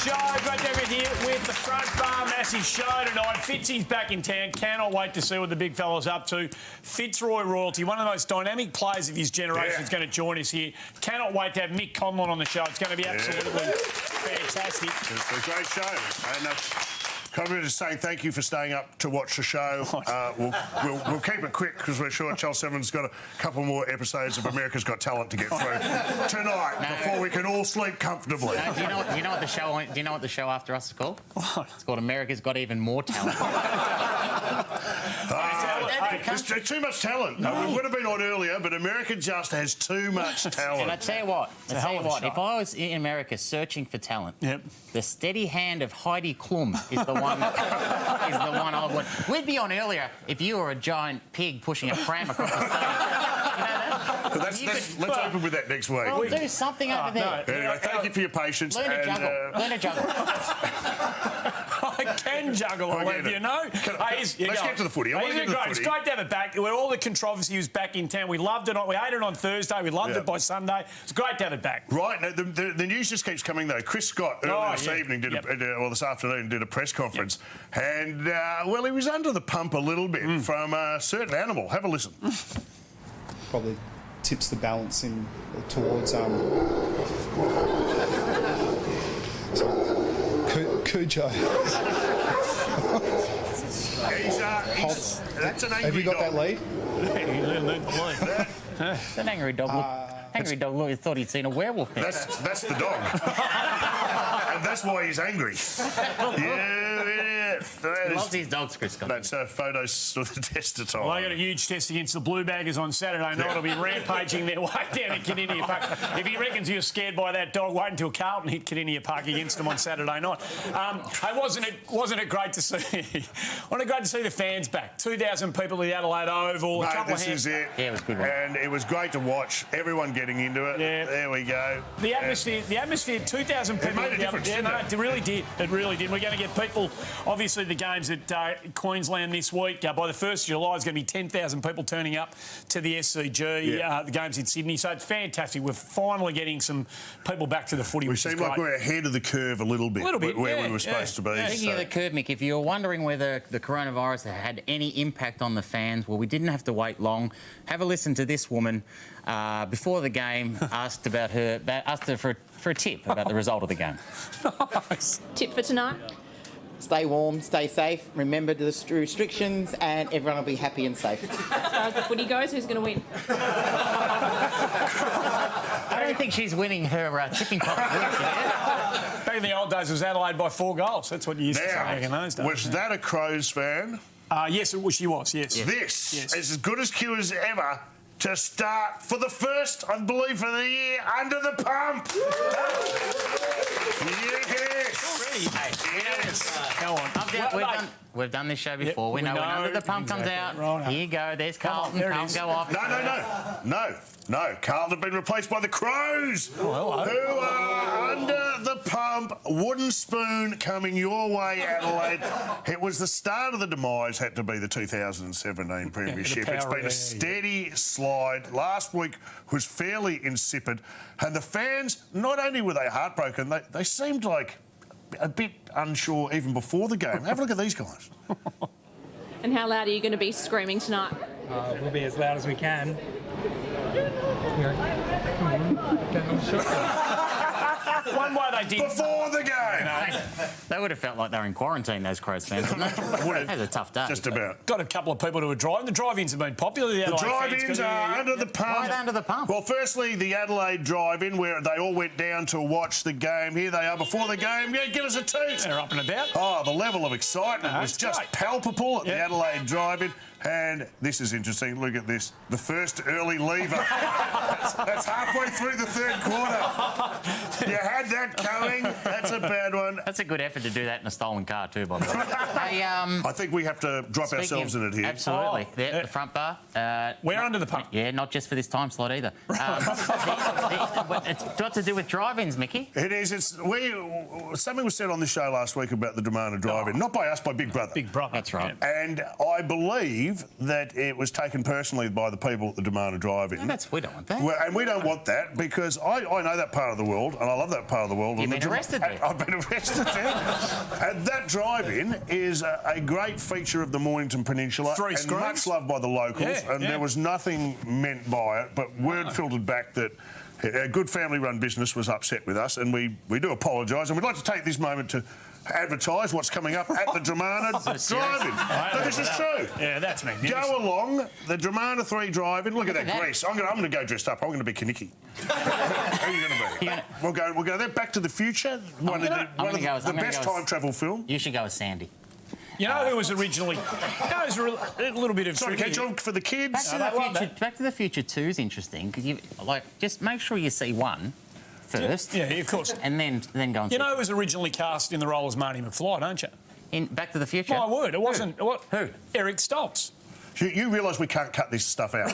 Show. Great to have you here with the Front Bar. Massive show tonight. Fitzy's back in town. Cannot wait to see what the big fella's up to. Fitzroy royalty, one of the most dynamic players of his generation, is going to join us here. Cannot wait to have Mick Conlon on the show. It's going to be absolutely fantastic. It's a great show. And Conrad is saying thank you for staying up to watch the show. We'll keep it quick because we're sure Chel 7's got a couple more episodes of America's Got Talent to get through tonight before we can all sleep comfortably. Do you know what the show? Do you know what the show after us is called? It's called America's Got Even More Talent. There's too much talent. We would have been on earlier, but America just has too much talent. And I tell you what, if I was in America searching for talent, the steady hand of Heidi Klum is the one. I would. We'd be on earlier if you were a giant pig pushing a pram across the stage. Let's open with that next week. Well, do something over there. Anyway, thank you for your patience. Learn to juggle. Learn to juggle. I can juggle, I'll have you know. Let's get to the footy. It's great to have it back. Where all the controversy was back in town. We loved it. We ate it on Thursday. We loved it by Sunday. It's great to have it back. Right. Now, the news just keeps coming, though. Chris Scott earlier this evening this afternoon did a press conference. And, well, he was under the pump a little bit from a certain animal. Have a listen. Probably tips the balance in towards Cujo. That's an angry dog. Have you got that lead? It's an angry dog. Angry dog thought he'd seen a werewolf. That's the dog. And that's why he's angry. He loves his dogs, Chris Scott. That's photos of the test of time. Well, they got a huge test against the Blue Baggers on Saturday night. It'll be rampaging their way down at Kardinia Park. If he reckons he was scared by that dog, wait until Carlton hit Kardinia Park against them on Saturday night. Wasn't it great to see? Wasn't it great to see the fans back? 2,000 people at the Adelaide Oval. This is it. Yeah, it was good. And it was great to watch everyone getting into it. Yeah. There we go. The atmosphere, 2,000 people. It made a difference, didn't it? It really did. It really did. We're going to get people, obviously, the games at Queensland this week. By the 1st of July, there's going to be 10,000 people turning up to the SCG, the games in Sydney. So it's fantastic. We're finally getting some people back to the footy. We seem like we're ahead of the curve a little bit, where we were supposed to be. Speaking of the curve, Mick, if you're wondering whether the coronavirus had any impact on the fans, well, we didn't have to wait long. Have a listen to this woman before the game, asked her for a tip about the result of the game. Nice. Tip for tonight? Stay warm, stay safe, remember the restrictions, and everyone will be happy and safe. As far as the footy goes, who's going to win? I don't think she's winning her tipping competition. Back in the old days, it was Adelaide by 4 goals. That's what you used to say back in those days. Was that a Crows fan? Yes, she was, yes. This is as good as Q as ever to start for the first, I believe, for the year under the pump. Yes. Go on. We've done this show before. We know when Under the Pump comes out. Right. Here you go. There's Carlton. Carlton go off. No. Carlton have been replaced by the Crows, who are under the pump. Wooden spoon coming your way, Adelaide. It was the start of the demise, had to be the 2017 Premiership. It's been a steady slide. Last week was fairly insipid. And the fans, not only were they heartbroken, they seemed like a bit unsure even before the game. Have a look at these guys. And how loud are you going to be screaming tonight? We'll be as loud as we can. One way they did. Before the game. They would have felt like they were in quarantine, those Crows fans, wouldn't they? That was a tough day. Just about. Got a couple of people who are driving. The drive-ins have been popular. The drive-ins are under the pump. Why are they under the pump? Well, firstly, the Adelaide drive-in, where they all went down to watch the game. Here they are before the game. Yeah, give us a toot. They're up and about. Oh, the level of excitement was just palpable at the Adelaide drive-in. And this is interesting. Look at this. The first early lever. That's halfway through the third quarter. You had that going. That's a bad one. That's a good effort to do that in a stolen car too, by the way. I think think we have to drop ourselves in it here. Absolutely. The front bar. We're under the pump. Yeah, not just for this time slot either. It's got to do with drive-ins, Mickey. It is. Something was said on the show last week about the demand of drive-in. Not by us, by Big Brother. Big Brother. That's right. And I believe believe that it was taken personally by the people at the Dromana Drive-In. We don't want that. Well, and we don't want that because I know that part of the world and I love that part of the world. You've And been arrested there. I've been arrested there. And that drive-in is a great feature of the Mornington Peninsula Three and screens. much loved by the locals. Yeah, and yeah. there was nothing meant by it, but word filtered back that a good family-run business was upset with us, and we do apologise. And we'd like to take this moment to advertise what's coming up at the Dromana Drive-In. No, this is true. Yeah, that's magnificent. Go along the Dromana 3 Drive-In. Look at that grease. I'm going to go dressed up. I'm going to be Kaniki. Who are you going to be? We'll go there. Back to the Future. One of the best time travel film. You should go with Sandy. You know who was originally... a little bit of... Sorry, trivia. catch on for the kids. Back to the Future 2 is interesting because just make sure you see one first. Yeah, of course. And then go and see. You know who was originally cast in the role as Marty McFly, don't you? In Back to the Future. My word, it wasn't... Who? Eric Stoltz. You realise we can't cut this stuff out.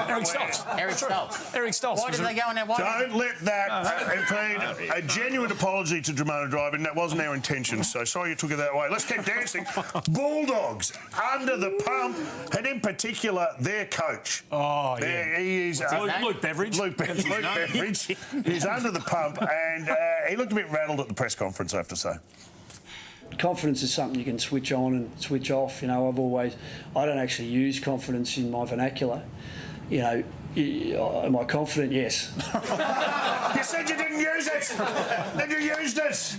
Eric Stoltz. Eric Stoltz. Eric Stoltz. Why did they go in there? Don't let that impede a genuine apology to Dromana Drive-In. That wasn't our intention, so sorry you took it that way. Let's keep dancing. Bulldogs under the pump, and in particular, their coach. Oh, yeah. He is Luke Beveridge. Luke Beveridge. He's under the pump, and he looked a bit rattled at the press conference, I have to say. Confidence is something you can switch on and switch off. You know, I don't actually use confidence in my vernacular. You know, am I confident? Yes. You said you didn't use it. Then you used it.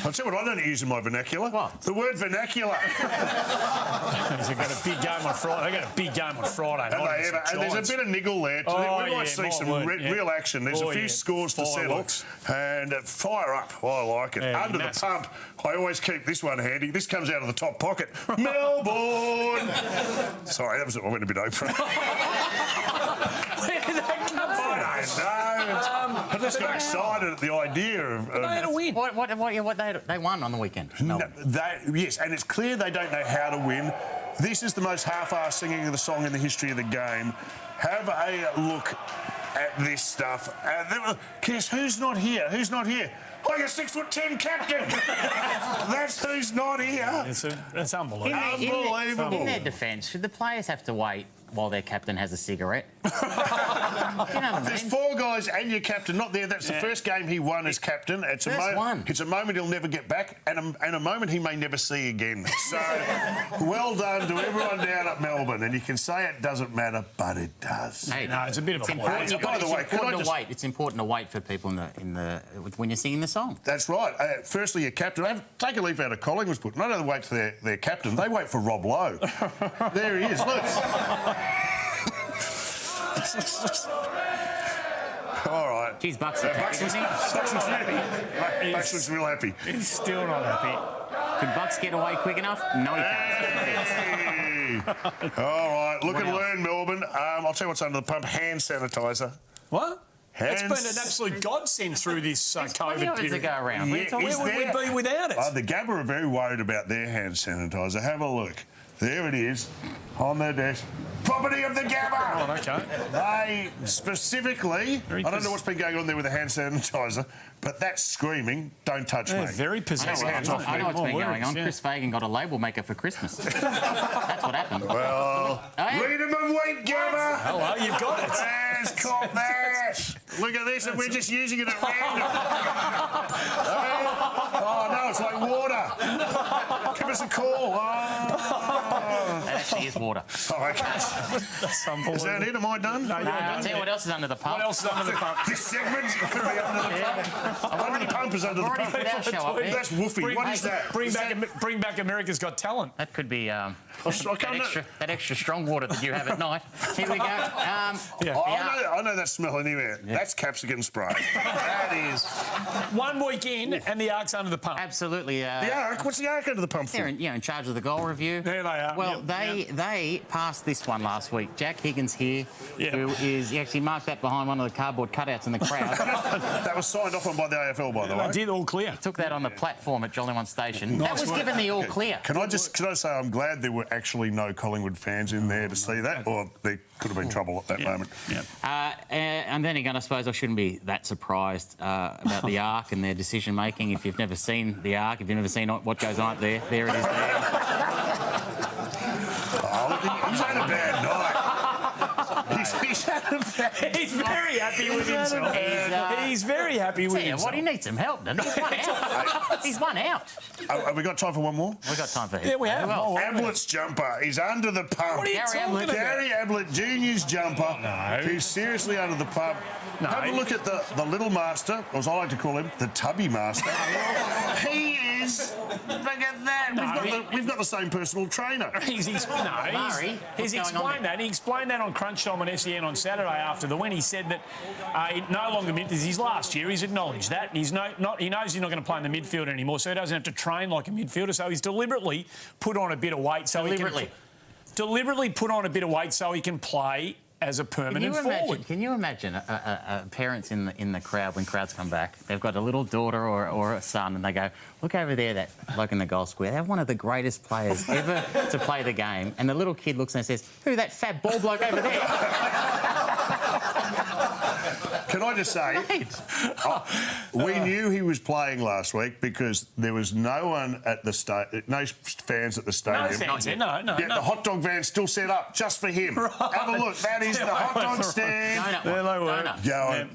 I'll tell you what I don't use in my vernacular. What? The word vernacular. They've got a big game on Friday. They got a big game on Friday night. And there's a bit of niggle there. We might see some real action. There's a few scores to settle. And fire up. Oh, I like it. Under the pump. I always keep this one handy. This comes out of the top pocket. Melbourne. Sorry, I went a bit Oprah. Where did that come from? I just got excited at the idea of... They had a win. They won on the weekend. No, yes, and it's clear they don't know how to win. This is the most half-assed singing of the song in the history of the game. Have a look at this stuff. Guess who's not here? Who's not here? Oh, you're 6'10" captain. That's who's not here. It's unbelievable. Unbelievable. In their defence, should the players have to wait while their captain has a cigarette? You know what I mean? There's 4 guys and your captain not there. That's the first game he won as captain. It's a moment he'll never get back and a moment he may never see again. So, well done to everyone down at Melbourne. And you can say it doesn't matter, but it does. Hey, No, it's a bit of a important. play. It's important to wait for people when you're singing the song. That's right. Firstly, your captain. Take a leaf out of Collingwood's book. Not only wait for their captain, they wait for Rob Lowe. There he is. Look. All right. Geez, Bucks. Bucks looks happy. Bucks looks real happy. He's still not happy. Could Bucks get away quick enough? No, he can't. Hey. All right. Look and learn, Melbourne. I'll tell you what's under the pump. Hand sanitizer. What? It's been Hands- an absolute godsend through this Plenty COVID of it to period. go around. Yeah, Where is would we there? be without it? The Gabba are very worried about their hand sanitizer. Have a look. There it is on their desk. Property of the Gabba. Oh, okay. They specifically, I don't know what's been going on there with the hand sanitizer, but that's screaming, don't touch me. Very possessive. Hands off I me. know what's been going on. Yeah. Chris Fagan got a label maker for Christmas. That's what happened. Well, Hey. freedom of weight, Gabba. Hello, you've got it. Yes, cop that. Look at this, and we're just using it at random. Oh, no, it's like water. Give us a call. That actually is water. Oh, okay. That's unbelievable. Is that it? Am I done? No, you're I'll done. tell you what else is under the pump. What else is under the pump? This segment could be under the pump. Under the pump is under the I've already pump. put our show up there. That's woofy. What is that? Bring back America's Got Talent. That could be I can't that extra strong water that you have at night. Here we go. I know that smell anywhere. That's capsicum spray. That is. 1 week in, and the Ark's under the pump. Absolutely. The Ark? What's the Ark under the pump for? They're in charge of the goal review. There they are. Well, Yep, they passed this one last week. Jack Higgins here, Yep. who is he actually marked that behind one of the cardboard cutouts in the crowd. That was signed off on by the AFL, by the way. I did all clear. Took that on the platform at Jolly One Station. That was given the all clear. Can I say I'm glad there were actually no Collingwood fans in there to see that, or there could have been trouble at that moment. Yeah. And then again, I suppose I shouldn't be that surprised about the Ark and their decision making. If you've never seen the Ark, if you've never seen what goes on up there, there it is. There. He's had a bad night. He's had a bad He's very happy with himself. He's very happy with Tell you himself. what, he needs some help, doesn't he? He's one out. He's one out. Have we got time for one more? We've got time for him. Yeah, we have. Well, Oh, Ablett's jumper is under the pump. What are you Gary talking Ablett. about? Gary Ablett Jr.'s jumper. No. He's seriously under the pump. No. Have a look at the little master, or as I like to call him, the tubby master. He is. Look at that. We've got the same personal trainer. He's Murray, what's going on explained there? that. He explained that on Crunch Time on SEN on Saturday after the win. He said that it no longer meant this is his last year. He's acknowledged that. And he knows he's not going to play in the midfield anymore, so he doesn't have to train like a midfielder. So he's deliberately put on a bit of weight so he can play as a permanent forward. Can you imagine parents in the crowd when crowds come back? They've got a little daughter or a son, and they go, "Look over there, that bloke in the goal square. They have one of the greatest players ever to play the game." And the little kid looks and says, "Who, that fat bald bloke over there?" Can I just say, we knew he was playing last week because there was no one at the no fans at the stadium. No fans, no. Yeah, the hot dog van still set up just for him. Right. Have a look. That is the hot dog stand. Donut. Yeah,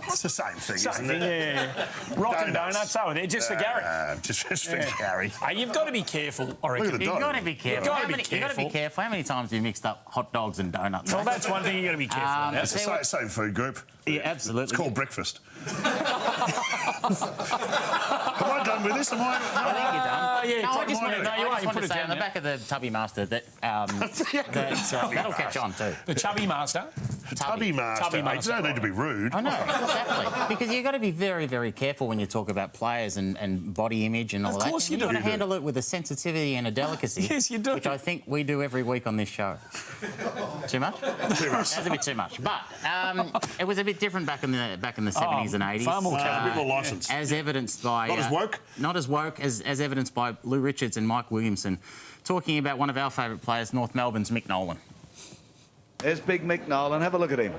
it's the same thing, isn't it? Yeah. Rockin' donuts over there, just for Gary. Just for Gary. You've got to be careful, I reckon. Look at the You've dog. got to be careful. You've gotta be You've got to be careful. How many times have you mixed up hot dogs and donuts? Well, that's one thing you've got to be careful about. It's the same food group. Yeah, absolutely. It's called breakfast. Am I done with this? Am I? I think you're done. yeah, No, I just probably wanted, not. I You just are. You wanted put to it say down on the there. back of the Tubby Master that that'll catch on too. The Chubby Master. Tubby master. Tubby master. You don't need to be rude. I know, exactly. Because you've got to be very, very careful when you talk about players and body image and all that. Of course you do. You've got to handle it with a sensitivity and a delicacy. Yes, you do. Which I think we do every week on this show. Too much? Too much. That's a bit too much. But it was a bit different back in the 70s and 80s. far more A bit more licence. As evidenced by... Not as woke? Not as woke, as evidenced by Lou Richards and Mike Williamson, talking about one of our favourite players, North Melbourne's Mick Nolan. There's big Mick Nolan. Have a look at him.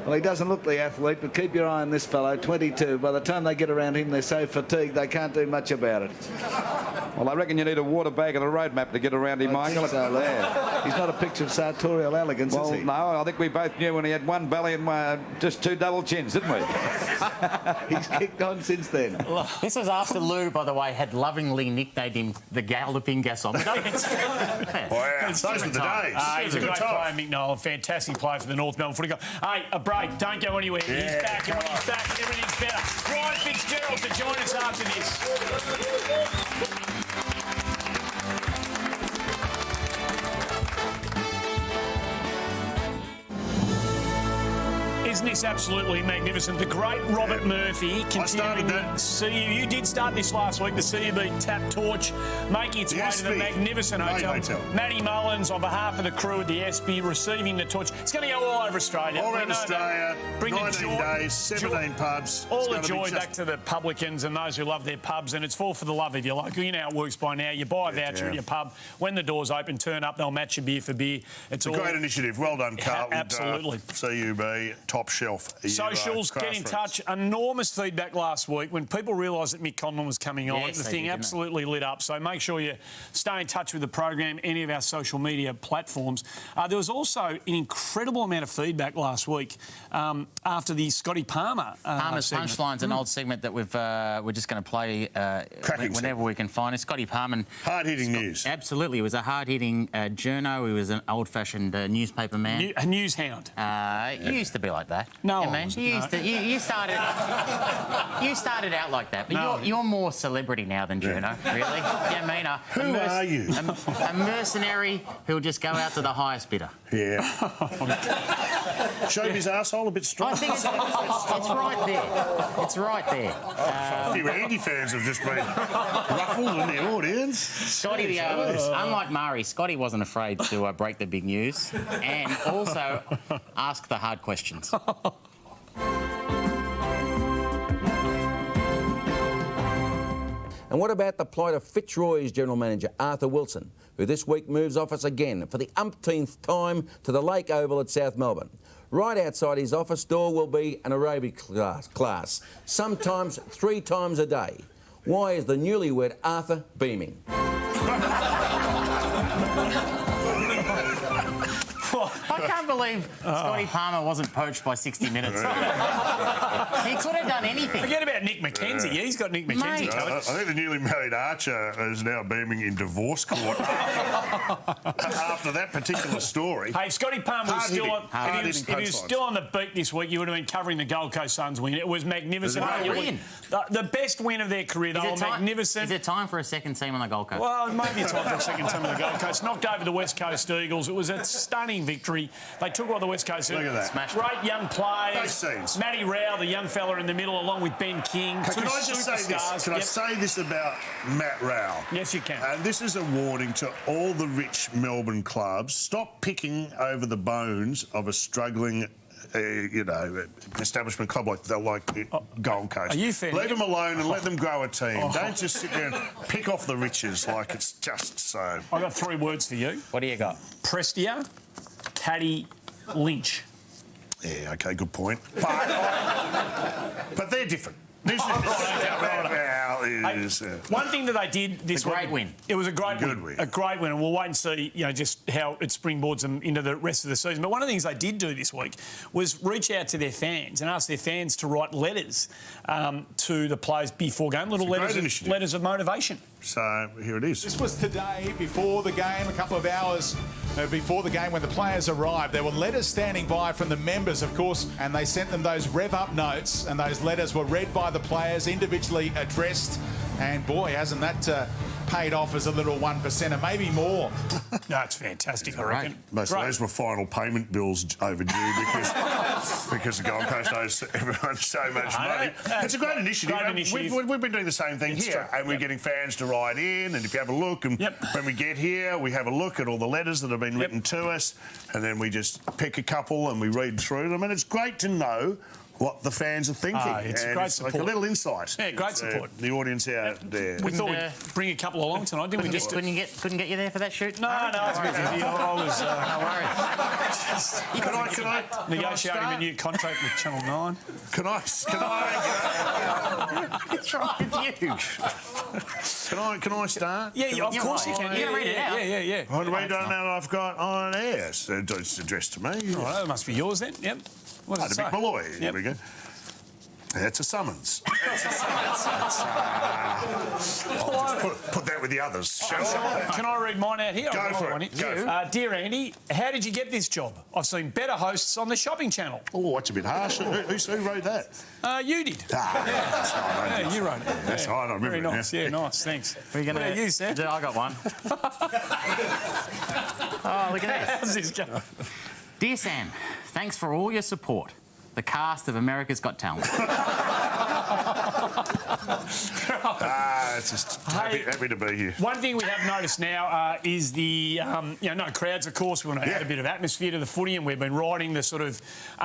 Well, he doesn't look the athlete, but keep your eye on this fellow, 22. By the time they get around him, they're so fatigued they can't do much about it. Well, I reckon you need a water bag and a road map to get around him, I Michael. think so, there. He's not a picture of sartorial elegance, Well, is he? no, I think we both knew when he had one belly and just two double chins, didn't we? He's kicked on since then. This was after Lou, by the way, had lovingly nicknamed him the Galloping Gasometer. Wow, those were the days. He's a Good great time. player, Mick Nolan. Fantastic player for the North Melbourne Footy Club. Hey, a break. Don't go anywhere. He's back, and when he's back, everything's better. Ryan Fitzgerald to join us after this. Isn't this absolutely magnificent? The great Robert Murphy continuing that. You did start this last week, the CUB Tap Torch, making its The way to the Espy magnificent Main hotel. Hotel. Matty Mullins, on behalf of the crew at the Espy, receiving the torch. It's going to go all over Australia. All We over know Australia, that. Bring 19 the joy, days, 17 pubs. all It's the gonna be joy just- back to the publicans and those who love their pubs, and it's all for the love of your local. You know how it works by now. You buy a voucher at your pub. When the doors open, turn up, they'll match you beer for beer. It's A all great initiative. Well done, Carlton. Absolutely. CUB, top shelf. Socials, get in touch. Enormous feedback last week when people realised that Mick Conlon was coming on. Yes, The they thing did, didn't absolutely lit up. So make sure you stay in touch with the program, any of our social media platforms. There was also an incredible amount of feedback last week after the Scotty Palmer Palmer's segment. Punchline's an old segment that we're just going to play whenever segment. we can find it. Scotty Palmer. Hard-hitting news. Absolutely. He was a hard-hitting journo. He was an old-fashioned newspaper man. A news hound. You used to be like that. No, yeah, I man. wasn't, You no. used to. You started. You started out like that, but No. you're more celebrity now than Journo. Really? Yeah, I mean, Who are you? A mercenary who'll just go out to the highest bidder. Yeah. Showed his arsehole a bit strong. I think it's right there. It's right there. A few Andy fans have just been ruffled in the audience. Scotty, unlike Murray, Scotty wasn't afraid to break the big news and also ask the hard questions. And what about the plight of Fitzroy's general manager, Arthur Wilson, who this week moves office again for the umpteenth time to the Lake Oval at South Melbourne? Right outside his office door will be an aerobic class, sometimes 3 times a day. Why is the newlywed Arthur beaming? I can't believe Scotty Palmer wasn't poached by 60 Minutes. He could have done anything. Forget about Nick McKenzie. Yeah, he's got Nick McKenzie. I think the newly married Archer is now beaming in divorce court after that particular story. Hey, Scotty Palmer was still on. If he was punchlines. still on the beat this week, you would have been covering the Gold Coast Suns win. It was magnificent. What a win. The best win of their career. They were magnificent. Is it time for a second team on the Gold Coast? Well, maybe it's time for a second team on the Gold Coast. Knocked over the West Coast Eagles. It was a stunning victory. They took what the West Coast Look at that. Smashed Great young players. Those scenes. Matty Rao, the young fella in the middle, along with Ben King. Can I just say this? Can I say this about Matt Rao? Yes, you can. And this is a warning to all the rich Melbourne clubs. Stop picking over the bones of a struggling establishment club like Gold Coast. Are you fair? Leave them alone and let them grow a team. Don't just sit there and pick off the riches like it's just so. I've got 3 words for you. What do you got? Prestia, Caddy, Lynch. Yeah, OK, good point. But they're different. This is one thing that they did this great week, win. It was a great Good win. win. A great win, and we'll wait and see, just how it springboards them into the rest of the season. But one of the things they did do this week was reach out to their fans and ask their fans to write letters to the players before game, little letters of motivation. So here it is. This was today before the game, a couple of hours before the game when the players arrived. There were letters standing by from the members, of course, and they sent them those rev-up notes, and those letters were read by the players, individually addressed. And boy, hasn't that paid off as a little 1%, maybe more. No, it's fantastic, I reckon. Most of those were final payment bills overdue because the Gold Coast owes everyone so much money. It's a great initiative. We've been doing the same thing here, and we're getting fans to write in, and if you have a look, and when we get here, we have a look at all the letters that have been written to us, and then we just pick a couple and we read through them, and it's great to know what the fans are thinking. It's and great it's support. like a little insight. Yeah, great support. The audience out there. We thought we'd bring a couple along tonight, didn't we? Couldn't get you there for that shoot? No, it's busy. I was No worries. negotiating a new contract with Channel 9. Can I? What's wrong with you? Can I start? Yeah, of course you can. You're gonna read it out. Yeah. I don't know I've got on air. So it's addressed to me. All right, that must be yours then. Yep. What does it Big say? Malloy. Here we go. That's a summons. I'll just put that with the others, shall I? Can I read mine out here? Go for it. Dear Andy, how did you get this job? I've seen better hosts on the shopping channel. Oh, that's a bit harsh. Who wrote that? You did. Yeah, you wrote it. That's right, I remember Very it, nice. Yeah, nice. Thanks. What about you, Sam? I got one. Oh, look at this. How's this going? Dear Sam, thanks for all your support. The cast of America's Got Talent. It's just happy to be here. One thing we have noticed now is the, no crowds, of course. We want to add a bit of atmosphere to the footy, and we've been riding the sort of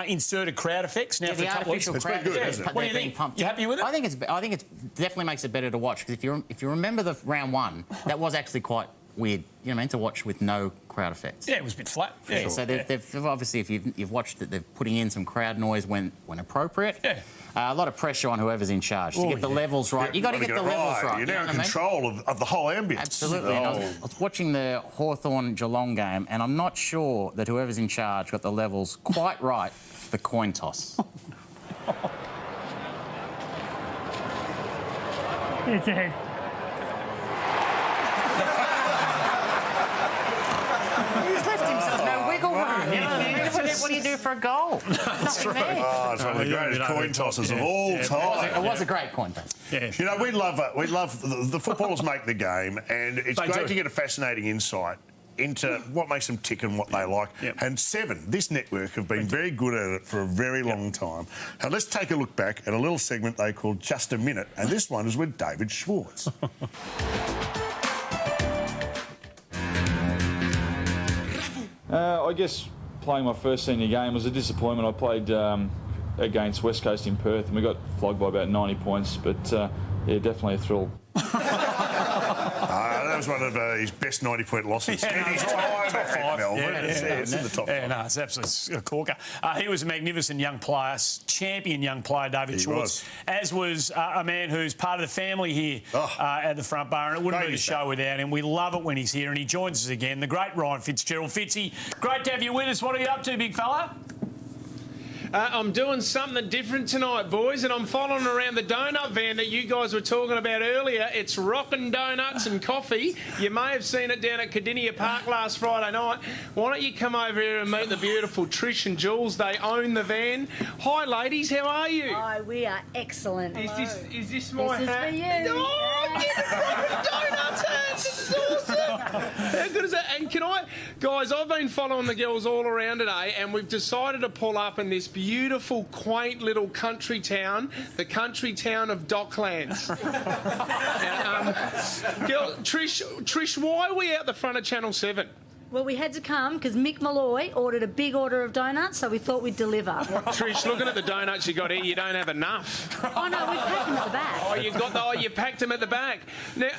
inserted crowd effects now for a couple of weeks. It's crowd. It's been good, hasn't it? What do you think? You happy with it? I think it definitely makes it better to watch, because if you remember the round one, that was actually quite weird, to watch with no crowd effects. Yeah, it was a bit flat. Yeah, so they've obviously, if you've watched it, they're putting in some crowd noise when appropriate. Yeah. A lot of pressure on whoever's in charge to get the levels right. You've got to get the levels right. You're now in control of the whole ambience. Absolutely. And I was watching the Hawthorn-Geelong game, and I'm not sure that whoever's in charge got the levels quite right for the coin toss. It's ahead. He's left himself no wiggle room. You know what I mean? What do you do for a goal? Nothing there. Oh, it's one of the greatest coin tosses of all time. It was a great coin toss. Yeah. We love the footballers make the game, and it's great to get a fascinating insight into what makes them tick and what they like. And Seven, this network, have been very good at it for a very long time. And let's take a look back at a little segment they called Just a Minute, and this one is with David Schwartz. I guess playing my first senior game was a disappointment. I played against West Coast in Perth, and we got flogged by about 90 points, but yeah, definitely a thrill. That was one of his best 90-point losses Yeah, in his no, time top at five. Melbourne. Yeah, It's in the top yeah, five. no, it's absolutely a corker. He was a magnificent young player, champion young player, David He Schwartz, as was a man who's part of the family here at the front bar, and it wouldn't be the show without him. We love it when he's here, and he joins us again, the great Ryan Fitzgerald. Fitzy, great to have you with us. What are you up to, big fella? I'm doing something different tonight, boys, and I'm following around the donut van that you guys were talking about earlier. It's rockin' donuts and coffee. You may have seen it down at Cardinia Park last Friday night. Why don't you come over here and meet the beautiful Trish and Jules? They own the van. Hi, ladies. How are you? Oh, we are excellent. Is this my This is hat? for you. Oh, get a proper donuts hat. This is awesome. How good is that? And can I... Guys, I've been following the girls all around today, and we've decided to pull up in this beautiful, quaint little country town, the country town of Docklands. Girl, Trish, why are we out the front of Channel 7? Well, we had to come because Mick Malloy ordered a big order of donuts, so we thought we'd deliver. Trish, looking at the donuts you got here, you don't have enough. Oh, no, we packed them at the back. You packed them at the back. Now,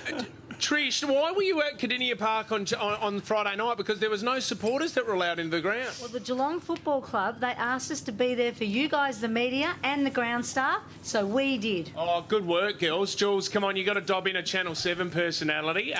Trish, why were you at Cardinia Park on Friday night? Because there was no supporters that were allowed into the ground. Well, the Geelong Football Club, they asked us to be there for you guys, the media, and the ground staff, so we did. Oh, good work, girls. Jules, come on, you got to dob in a Channel 7 personality.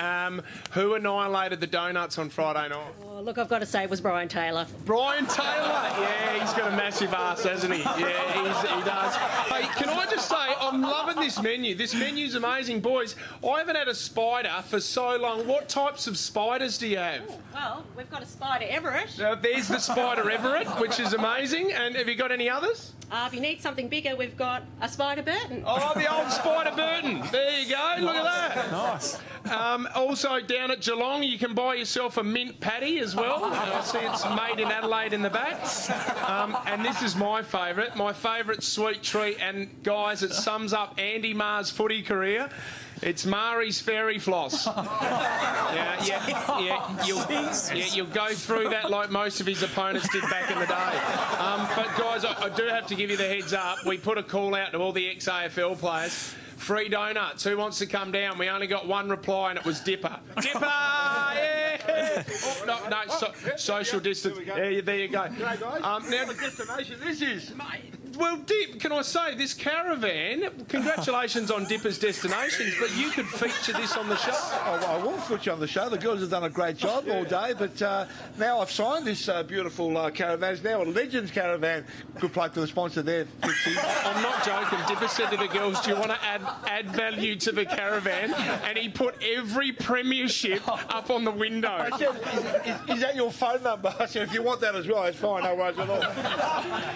Who annihilated the donuts on Friday night? Oh, look, I've got to say it was Brian Taylor. Brian Taylor? Yeah, he's got a massive ass, hasn't he? Yeah, he does. Hey, can I just say, I'm loving this menu. This menu's amazing. Boys, I haven't had a spider for so long. What types of spiders do you have? Well, we've got a Spider Everett. There's the Spider Everett, which is amazing. And have you got any others? If you need something bigger, we've got a Spider Burton. Oh, the old Spider Burton. There you go. Look at that. Nice. Also, down at Geelong, you can buy yourself a mint patty as well. I see it's made in Adelaide in the back. And this is my favourite. My favourite sweet treat. And, guys, it sums up Andy Marr's footy career. It's Mari's Fairy Floss. You'll go through that like most of his opponents did back in the day. But, guys, I do have to give you the heads up. We put a call out to all the ex-AFL players. Free donuts. Who wants to come down? We only got one reply, and it was Dipper. Dipper! Yeah! Oh, no, social distance. There you go. G'day, guys. Now, what destination this is? well, Dip, can I say, this caravan, congratulations on Dipper's Destinations, but you could feature this on the show. I will feature on the show. The girls have done a great job all day, but now I've signed this beautiful caravan. It's now a Legends caravan. Good plug to the sponsor there, Fitzy. I'm not joking. Dipper said to the girls, do you want to add value to the caravan? And he put every premiership up on the window. I said, is that your phone number? I said, if you want that as well, it's fine. No worries at all.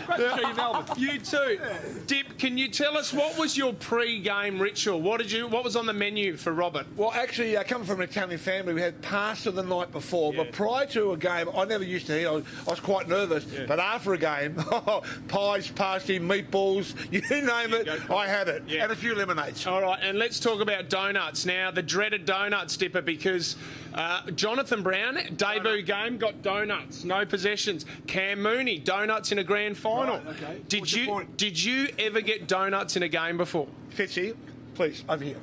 Great to see you, Melbourne. You too. Dip, can you tell us what was your pre-game ritual? What was on the menu for Robert? Well, actually, coming from an Italian family, we had pasta the night before. Yeah. But prior to a game, I never used to eat. I was quite nervous. Yeah. But after a game, pies, pasta, meatballs, you name it, I had it. Yeah. And a few lemonades. All right, and let's talk about donuts now. The dreaded donuts, Dipper, because Jonathan Brown, debut game, got donuts, no possessions. Cam Mooney, donuts in a grand final. Right, okay. Did you ever get donuts in a game before? Fitzy, please, over here.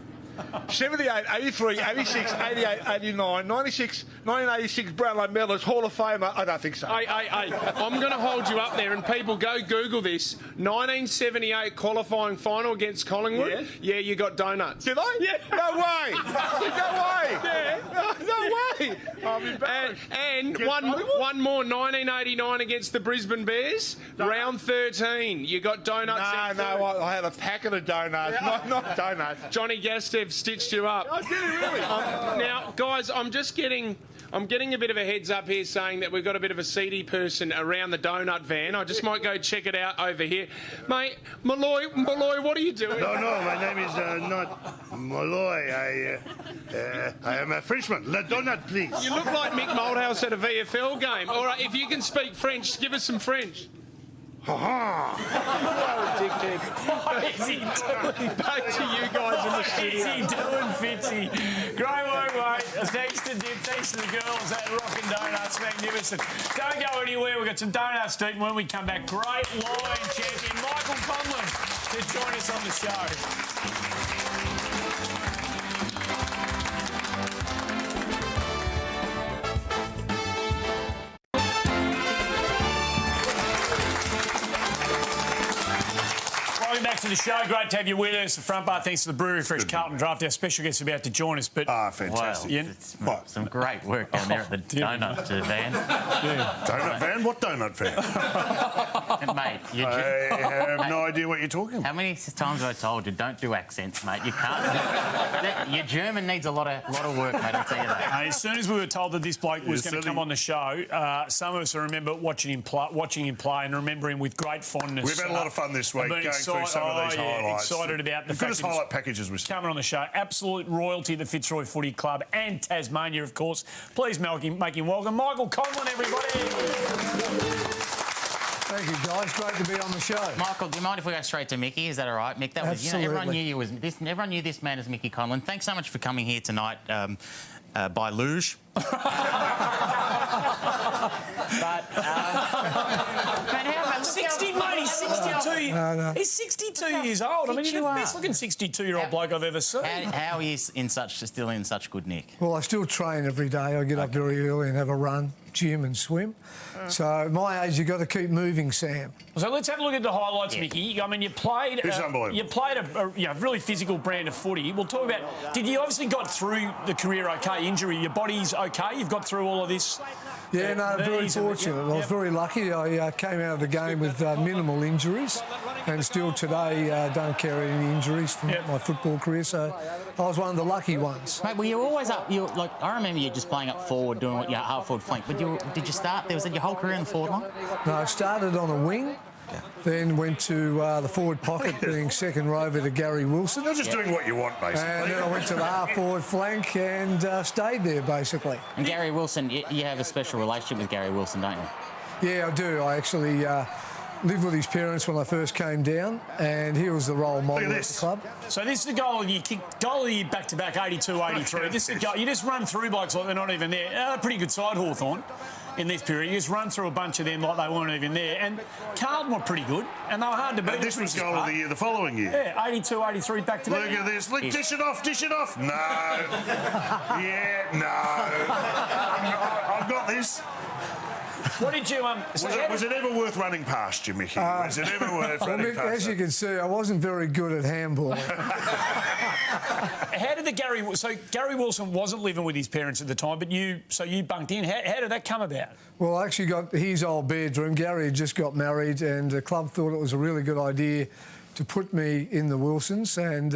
78, 83, 86, 88, 89, 96, 1986 Brownlow medalist, Hall of Famer. I don't think so. Hey, I'm going to hold you up there, and people go Google this. 1978 qualifying final against Collingwood. Yes. Yeah, you got donuts. Did I? Yeah. No way. No way. Yeah. No way. I'm embarrassed. And one more, 1989 against the Brisbane Bears. Round 13. You got donuts. No, I had a packet of donuts. Yeah. Not donuts. Johnny Gastev stitched you up. Oh, did he really? Now, guys, I'm getting a bit of a heads up here saying that we've got a bit of a seedy person around the donut van. I just might go check it out over here. Mate, Malloy, what are you doing? No, my name is not Malloy. I am a Frenchman. La donut, please. You look like Mick Moldhouse at a VFL game. All right, if you can speak French, give us some French. Ha-ha! Dickhead. What is he doing? Back to you guys in the studio. What is he doing, Fitzy? Great work, mate. Thanks to Dip, thanks to the girls at Rockin' Donuts. Magnificent. Don't go anywhere. We've got some donuts to eat. When we come back, great line champion Michael Conlon to join us on the show. to the show. Great to have you with us. The front bar, thanks to the Brewery Fresh Carlton Draft. Our special guest is about to join us. But fantastic. Wow, some great work down there at the donut van. Donut van? What donut van? Mate, I have no idea what you're talking about. How many times have I told you, don't do accents, mate? You can't. Your German needs a lot of work, mate, I'll tell you that. As soon as we were told that this bloke was going to come on the show, some of us remember watching him play and remember him with great fondness. We've had a lot of fun this week going through some of these highlights. Excited about the fact that highlight packages was coming on the show. Absolute royalty, the Fitzroy Footy Club and Tasmania, of course. Please make him welcome. Michael Conlon, everybody. Thank you, guys. Great to be on the show. Michael, do you mind if we go straight to Mickey? Is that all right, Mick? That was, everyone knew this man as Mickey Conlon. Thanks so much for coming here tonight by luge. But man, how about 60, mate? He's 62. No. He's 62 years old. I mean, he's the best-looking 62-year-old bloke I've ever seen. How is still in such good nick? Well, I still train every day. I get up very early and have a run, gym and swim. So at my age, you've got to keep moving, Sam. So let's have a look at the highlights, Mickey. I mean, you played a really physical brand of footy. We'll talk about... Did you obviously got through the career OK? Injury, your body's OK? You've got through all of this? Yeah, no, very fortunate. I was very lucky. I came out of the game with minimal injuries and still today don't carry any injuries from my football career, so I was one of the lucky ones. Mate, were you always up... I remember you just playing up forward, doing what half forward flank, but did you start... Was that your whole career in the forward line? No, I started on a wing, then went to the forward pocket, being second rover to Gary Wilson. You're just doing what you want, basically. And then I went to the half-forward flank and stayed there, basically. And Gary Wilson, you have a special relationship with Gary Wilson, don't you? Yeah, I do. I actually lived with his parents when I first came down, and he was the role model at the club. So this is the goal you kicked, goal of the back-to-back, 82-83. This is the goal. You just run through blokes like they're not even there. Pretty good side, Hawthorn. In this period, you just run through a bunch of them like they weren't even there. And Carlton were pretty good, and they were hard to beat. And this was goal of the year the following year. Yeah, 82-83 back-to-back. Look at this. Look, dish it off. No. Yeah, no. I've got this. What did you... was it ever worth running past you, Mickey? Was it ever worth running past as you can see, I wasn't very good at handball. How did Gary Wilson wasn't living with his parents at the time, but you bunked in. How did that come about? Well, I actually got his old bedroom. Gary had just got married, and the club thought it was a really good idea to put me in the Wilsons, and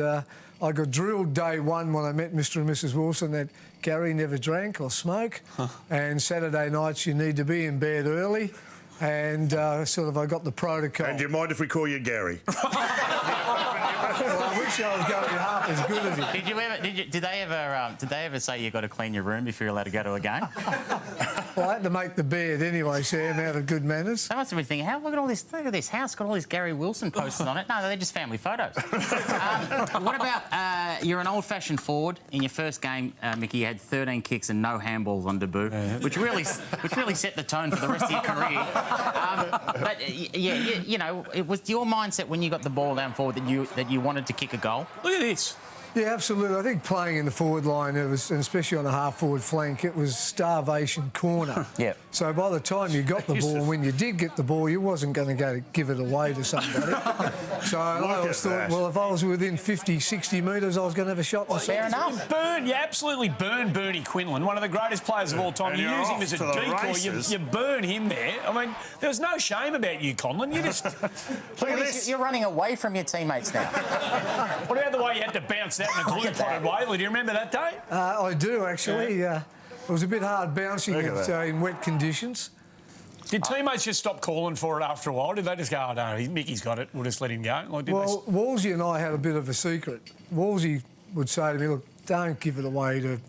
I got drilled day one when I met Mr. and Mrs. Wilson that Gary never drank or smoked, and Saturday nights you need to be in bed early, and I got the protocol. And do you mind if we call you Gary? Well, I wish I was going to be half as good as him. Did they ever say you got to clean your room before you're allowed to go to a game? Well, I had to make the bed anyway, Sam, out of good manners. They must have been thinking, look at this house, got all this Gary Wilson posters on it. No, they're just family photos. What about, you're an old-fashioned forward. In your first game, Mickey, you had 13 kicks and no handballs on debut, which really set the tone for the rest of your career. But, it was your mindset when you got the ball down forward that you wanted to kick a goal? Look at this. Yeah, absolutely. I think playing in the forward line, and especially on the half-forward flank, it was starvation corner. Yeah. So by the time you got the ball, when you did get the ball, you wasn't going to go give it away to somebody. So I always thought, well, if I was within 50, 60 metres, I was going to have a shot myself. Fair enough. You absolutely burn Bernie Quinlan, one of the greatest players of all time. And you use him as a decoy. You burn him there. I mean, there was no shame about you, Conlon. You just... Look at this. You're running away from your teammates now. What about the way you had to bounce that in a glue-potted way? Do you remember that day? I do, actually. It was a bit hard bouncing in wet conditions. Did teammates just stop calling for it after a while? Did they just go, oh, no, Mickey's got it, we'll just let him go? Wolsey and I had a bit of a secret. Wolsey would say to me, look, don't give it away to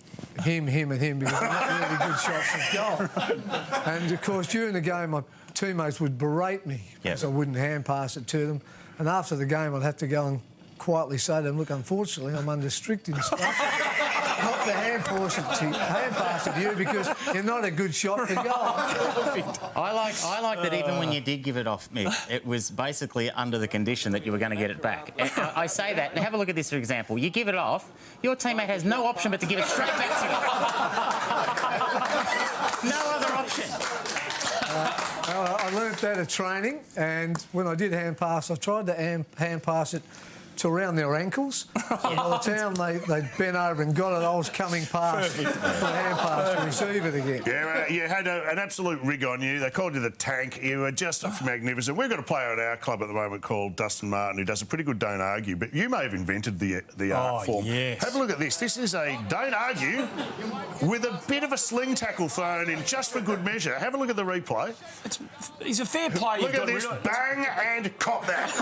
him, and him, because they're not really good shots at goal. And, of course, during the game, my teammates would berate me because I wouldn't hand pass it to them. And after the game, I'd have to go and quietly say to them, look, unfortunately, I'm under strict instruction not to hand pass it to you because you're not a good shot for goal. I like that even when you did give it off, Mick, it was basically under the condition that you were going to get it back. And I say that, and have a look at this, for example. You give it off, your teammate has no option but to give it straight back to you. No other option. I learnt that at training, and when I did hand pass, I tried to hand pass it to around their ankles. And by the time they bent over and got it, I was coming past the hand pass to receive it again. Yeah, you had an absolute rig on you. They called you the Tank. You were just magnificent. We've got a player at our club at the moment called Dustin Martin who does a pretty good don't argue, but you may have invented the art form. Yes. Have a look at this. This is a don't argue with a bit of a sling tackle thrown in just for good measure. Have a look at the replay. He's a fair player. Look at this. Bang and cop that.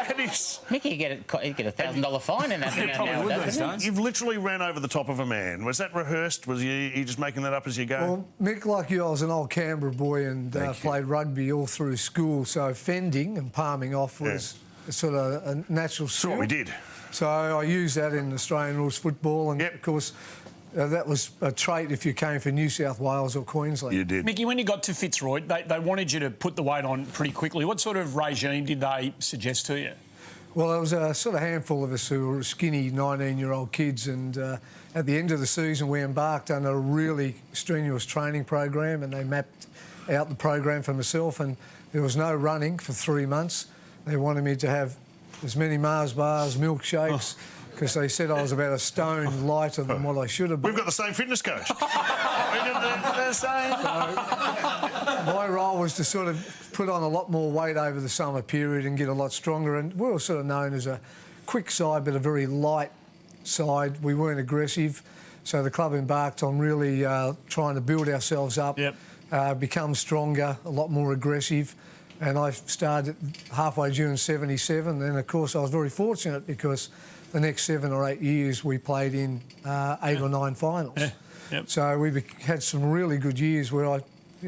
That is... Mickey, you get $1,000 fine in that thing now, doesn't it? You've literally ran over the top of a man. Was that rehearsed? Was you just making that up as you go? Well, Mick, like you, I was an old Canberra boy and played rugby all through school, so fending and palming off was sort of a natural skill. That's what we did. So I used that in Australian rules football, and of course that was a trait if you came for New South Wales or Queensland. You did. Mickey, when you got to Fitzroy, they wanted you to put the weight on pretty quickly. What sort of regime did they suggest to you? Well, there was a sort of handful of us who were skinny 19-year-old kids, and at the end of the season we embarked on a really strenuous training program, and they mapped out the program for myself, and there was no running for 3 months. They wanted me to have as many Mars bars, milkshakes, because they said I was about a stone lighter than what I should have been. We've got the same fitness coach. We got the same. My role was to sort of put on a lot more weight over the summer period and get a lot stronger, and we were sort of known as a quick side but a very light side. We weren't aggressive, so the club embarked on really trying to build ourselves up, become stronger, a lot more aggressive, and I started halfway during 77, and of course I was very fortunate because the next 7 or 8 years we played in 8 or 9 finals. So we had some really good years where I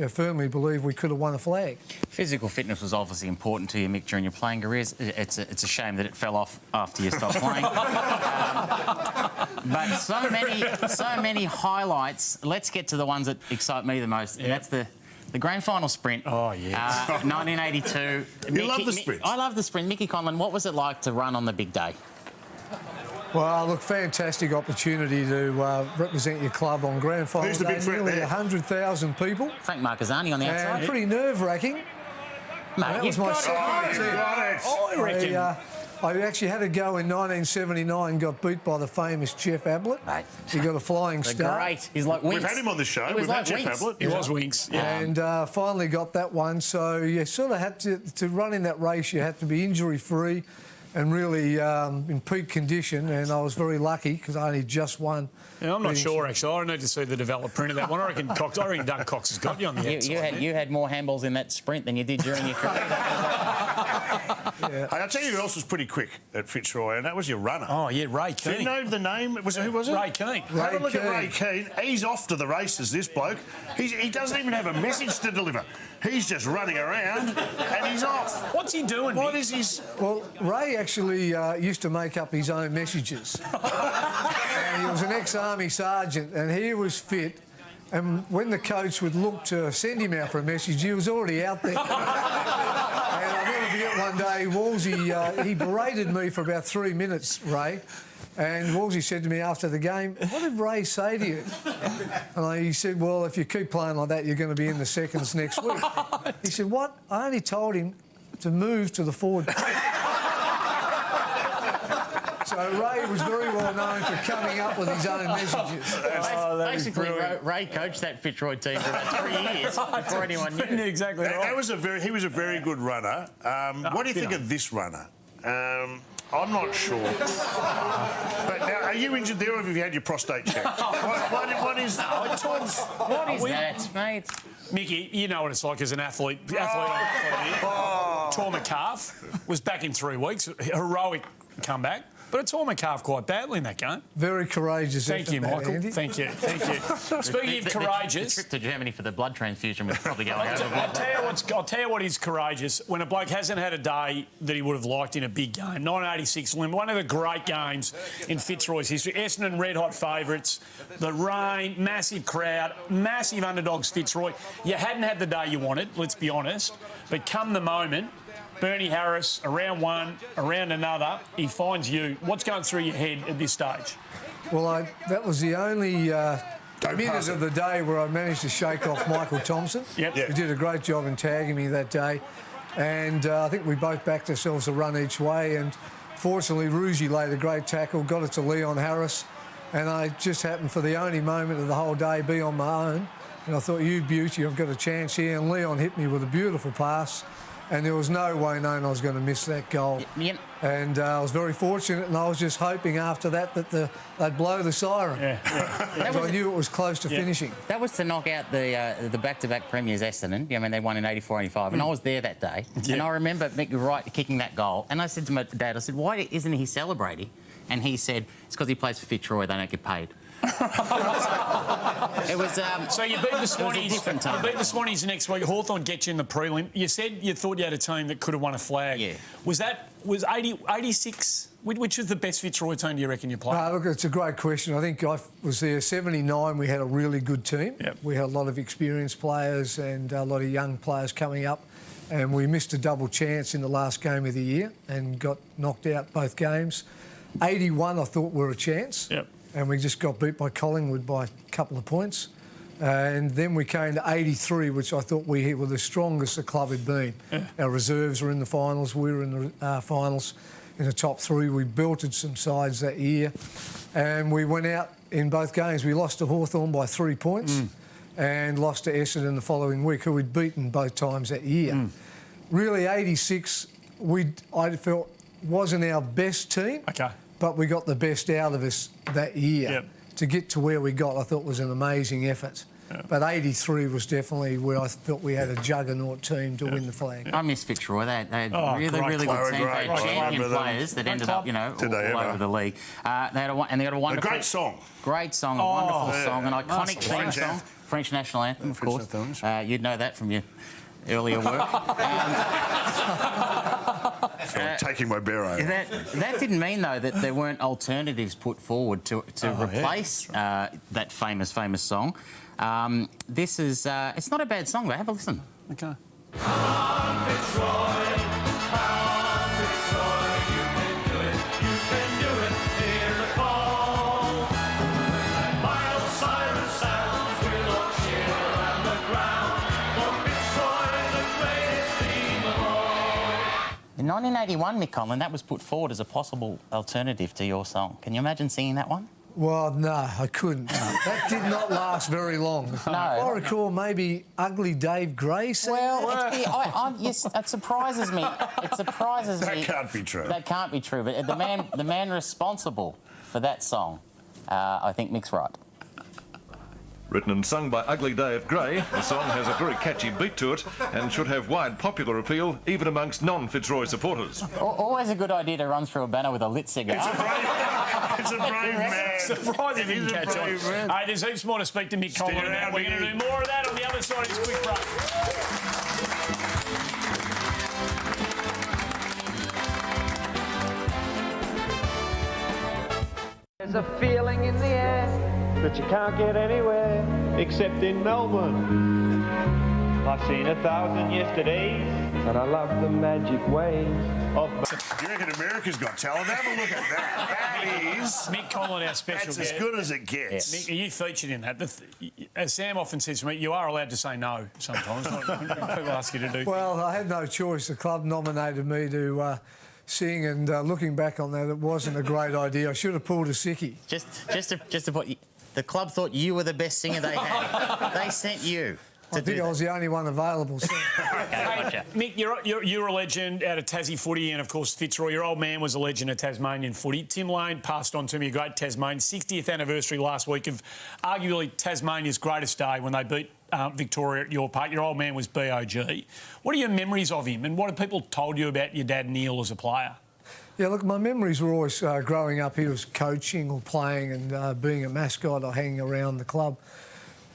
firmly believe we could have won a flag. Physical fitness was obviously important to you, Mick, during your playing careers. It's a shame that it fell off after you stopped playing. But so many highlights. Let's get to the ones that excite me the most, and that's the grand final sprint. Oh, yes. 1982. You love the sprint. I love the sprint. Mickey Conlon, what was it like to run on the big day? Well, look, fantastic opportunity to represent your club on grand final Who's the big day. threat Nearly there? 100,000 people. Frank Marcazzani on the outside. Pretty nerve-wracking. Mate, That was my second I reckon. I actually had a go in 1979, got beat by the famous Jeff Ablett. Mate. He got a flying start. Great. He's like Winks. We've had him on the show. He was We've like had Jeff Winks. Ablett. He was Winks. And finally got that one. So you sort of had to run in that race, you had to be injury-free and really in peak condition, and I was very lucky because I only just won. Yeah, I'm not sure, actually. I need to see the developed print of that one. I reckon Doug Cox has got you on the outside. You had more handballs in that sprint than you did during your career. Hey, I'll tell you who else was pretty quick at Fitzroy, and that was your runner. Oh, yeah, Ray Do Keane. you know the name? Who was it? Ray Keane. Have a look at Ray Keane. He's off to the races, this bloke. He doesn't even have a message to deliver. He's just running around and he's off. What's he doing? What is his... Well, Ray actually used to make up his own messages. And he was an ex-army sergeant, and he was fit. And when the coach would look to send him out for a message, he was already out there. And I'll never forget one day, Wolsey, he berated me for about 3 minutes, Ray. And Wolsey said to me after the game, "What did Ray say to you?" And he said, "Well, if you keep playing like that, you're going to be in the seconds next week." He said, "What?" I only told him to move to the forward. So Ray was very well known for coming up with his own messages. Basically, Ray coached that Fitzroy team for about 3 years before anyone knew. Exactly right. He was a very good runner. What do you think of this runner? I'm not sure. But now, are you injured there, or have you had your prostate checked? What is that, mate? Mickey, you know what it's like as an athlete. Tore my calf. Was back in 3 weeks. Heroic comeback. But it tore my calf quite badly in that game. Very courageous. Thank you, Michael. Andy. Thank you. Speaking of courageous, the trip to Germany for the blood transfusion was probably going over. I'll tell you what is courageous. When a bloke hasn't had a day that he would have liked in a big game. 1986, one of the great games in Fitzroy's history. Essendon red-hot favourites. The rain, massive crowd, massive underdogs Fitzroy. You hadn't had the day you wanted, let's be honest. But come the moment, Bernie Harris, around one, around another, he finds you. What's going through your head at this stage? Well, that was the only minute of the day where I managed to shake off Michael Thompson. Yep. He did a great job in tagging me that day. And I think we both backed ourselves a run each way. And fortunately, Ruzi laid a great tackle, got it to Leon Harris. And I just happened for the only moment of the whole day be on my own. And I thought, you beauty, I've got a chance here. And Leon hit me with a beautiful pass. And there was no way known I was going to miss that goal. Yep. And I was very fortunate, and I was just hoping after that they'd blow the siren. Because I knew it was close to finishing. That was to knock out the back-to-back premiers, Essendon. I mean, they won in 84-85, and I was there that day. And I remember Mick Wright kicking that goal, and I said to my dad, I said, why isn't he celebrating? And he said, it's because he plays for Fitzroy, they don't get paid. It was. So you beat the Swannies. It was a different time. You beat the Swannies next week. Hawthorn gets you in the prelim. You said you thought you had a team that could have won a flag. Yeah. Was 86? Which was the best Fitzroy team do you reckon you played? Look, it's a great question. I think I was there 79. We had a really good team. Yep. We had a lot of experienced players and a lot of young players coming up. And we missed a double chance in the last game of the year and got knocked out both games. 81, I thought were a chance. Yep. And we just got beat by Collingwood by a couple of points. And then we came to 83, which I thought we were the strongest the club had been. Yeah. Our reserves were in the finals. We were in the finals in the top three. We belted some sides that year. And we went out in both games. We lost to Hawthorn by 3 points and lost to Essendon the following week, who we'd beaten both times that year. Really, 86, I felt wasn't our best team. Okay. But we got the best out of us that year. Yep. To get to where we got, I thought was an amazing effort. Yep. But 83 was definitely where I thought we had a juggernaut team to win the flag. I miss Fitzroy. They had really good team. They had champion players that ended up, all over the league. They had a wonderful... A great song. Great song, a wonderful song, an iconic theme song. French national anthem, of course. You'd know that from your earlier work. Taking my bear over. That didn't mean, though, that there weren't alternatives put forward to replace that famous song. This is... it's not a bad song, though. Have a listen. Okay. In 1981, Mick Conlon, that was put forward as a possible alternative to your song. Can you imagine singing that one? Well, no, I couldn't. That did not last very long. No. I recall maybe Ugly Dave Gray sang Well, yes, it surprises me. It surprises me. That can't be true. That can't be true. But the man responsible for that song, I think Mick's right. Written and sung by Ugly Dave Gray, the song has a very catchy beat to it and should have wide popular appeal even amongst non-Fitzroy supporters. Always a good idea to run through a banner with a lit cigar. It's a brave man. Surprising he didn't catch on. Hey, there's heaps more to speak to Mick Conlon about. We're going to do more of that on the other side of this quick break. There's a feeling in the air that you can't get anywhere except in Melbourne. I've seen 1,000 yesterdays and I love the magic ways of... You reckon America's Got Talent? Have a look at that. That is... Mick Conlon, our special That's guest. as good as it gets. Mick, are you featured in that? As Sam often says to me, you are allowed to say no sometimes. People ask you to do Well, I had no choice. The club nominated me to... sing, and looking back on that, it wasn't a great idea. I should have pulled a sickie. Just to put, the club thought you were the best singer they had. They sent you. I think I was the only one available. So. Mick, you're a legend out of Tassie footy, and of course Fitzroy. Your old man was a legend of Tasmanian footy. Tim Lane passed on to me a great Tasmanian. 60th anniversary last week of arguably Tasmania's greatest day when they beat Victoria at York Park. Your old man was BOG. What are your memories of him, and what have people told you about your dad Neil as a player? Yeah, look, my memories were always growing up. He was coaching or playing and being a mascot or hanging around the club.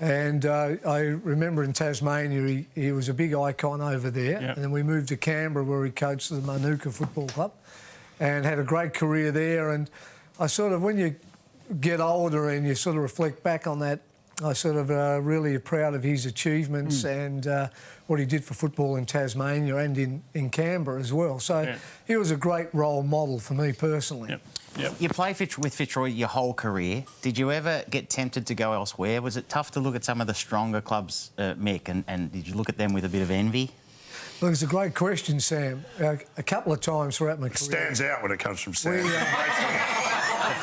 And I remember in Tasmania, he was a big icon over there. Yep. And then we moved to Canberra, where he coached the Manuka Football Club and had a great career there. And I sort of, when you get older and you sort of reflect back on that, I sort of really proud of his achievements and what he did for football in Tasmania and in Canberra as well. So he was a great role model for me personally. You played with Fitzroy your whole career. Did you ever get tempted to go elsewhere? Was it tough to look at some of the stronger clubs, Mick, and did you look at them with a bit of envy? Look, it's a great question, Sam. A couple of times throughout my career... Stands out when it comes from Sam.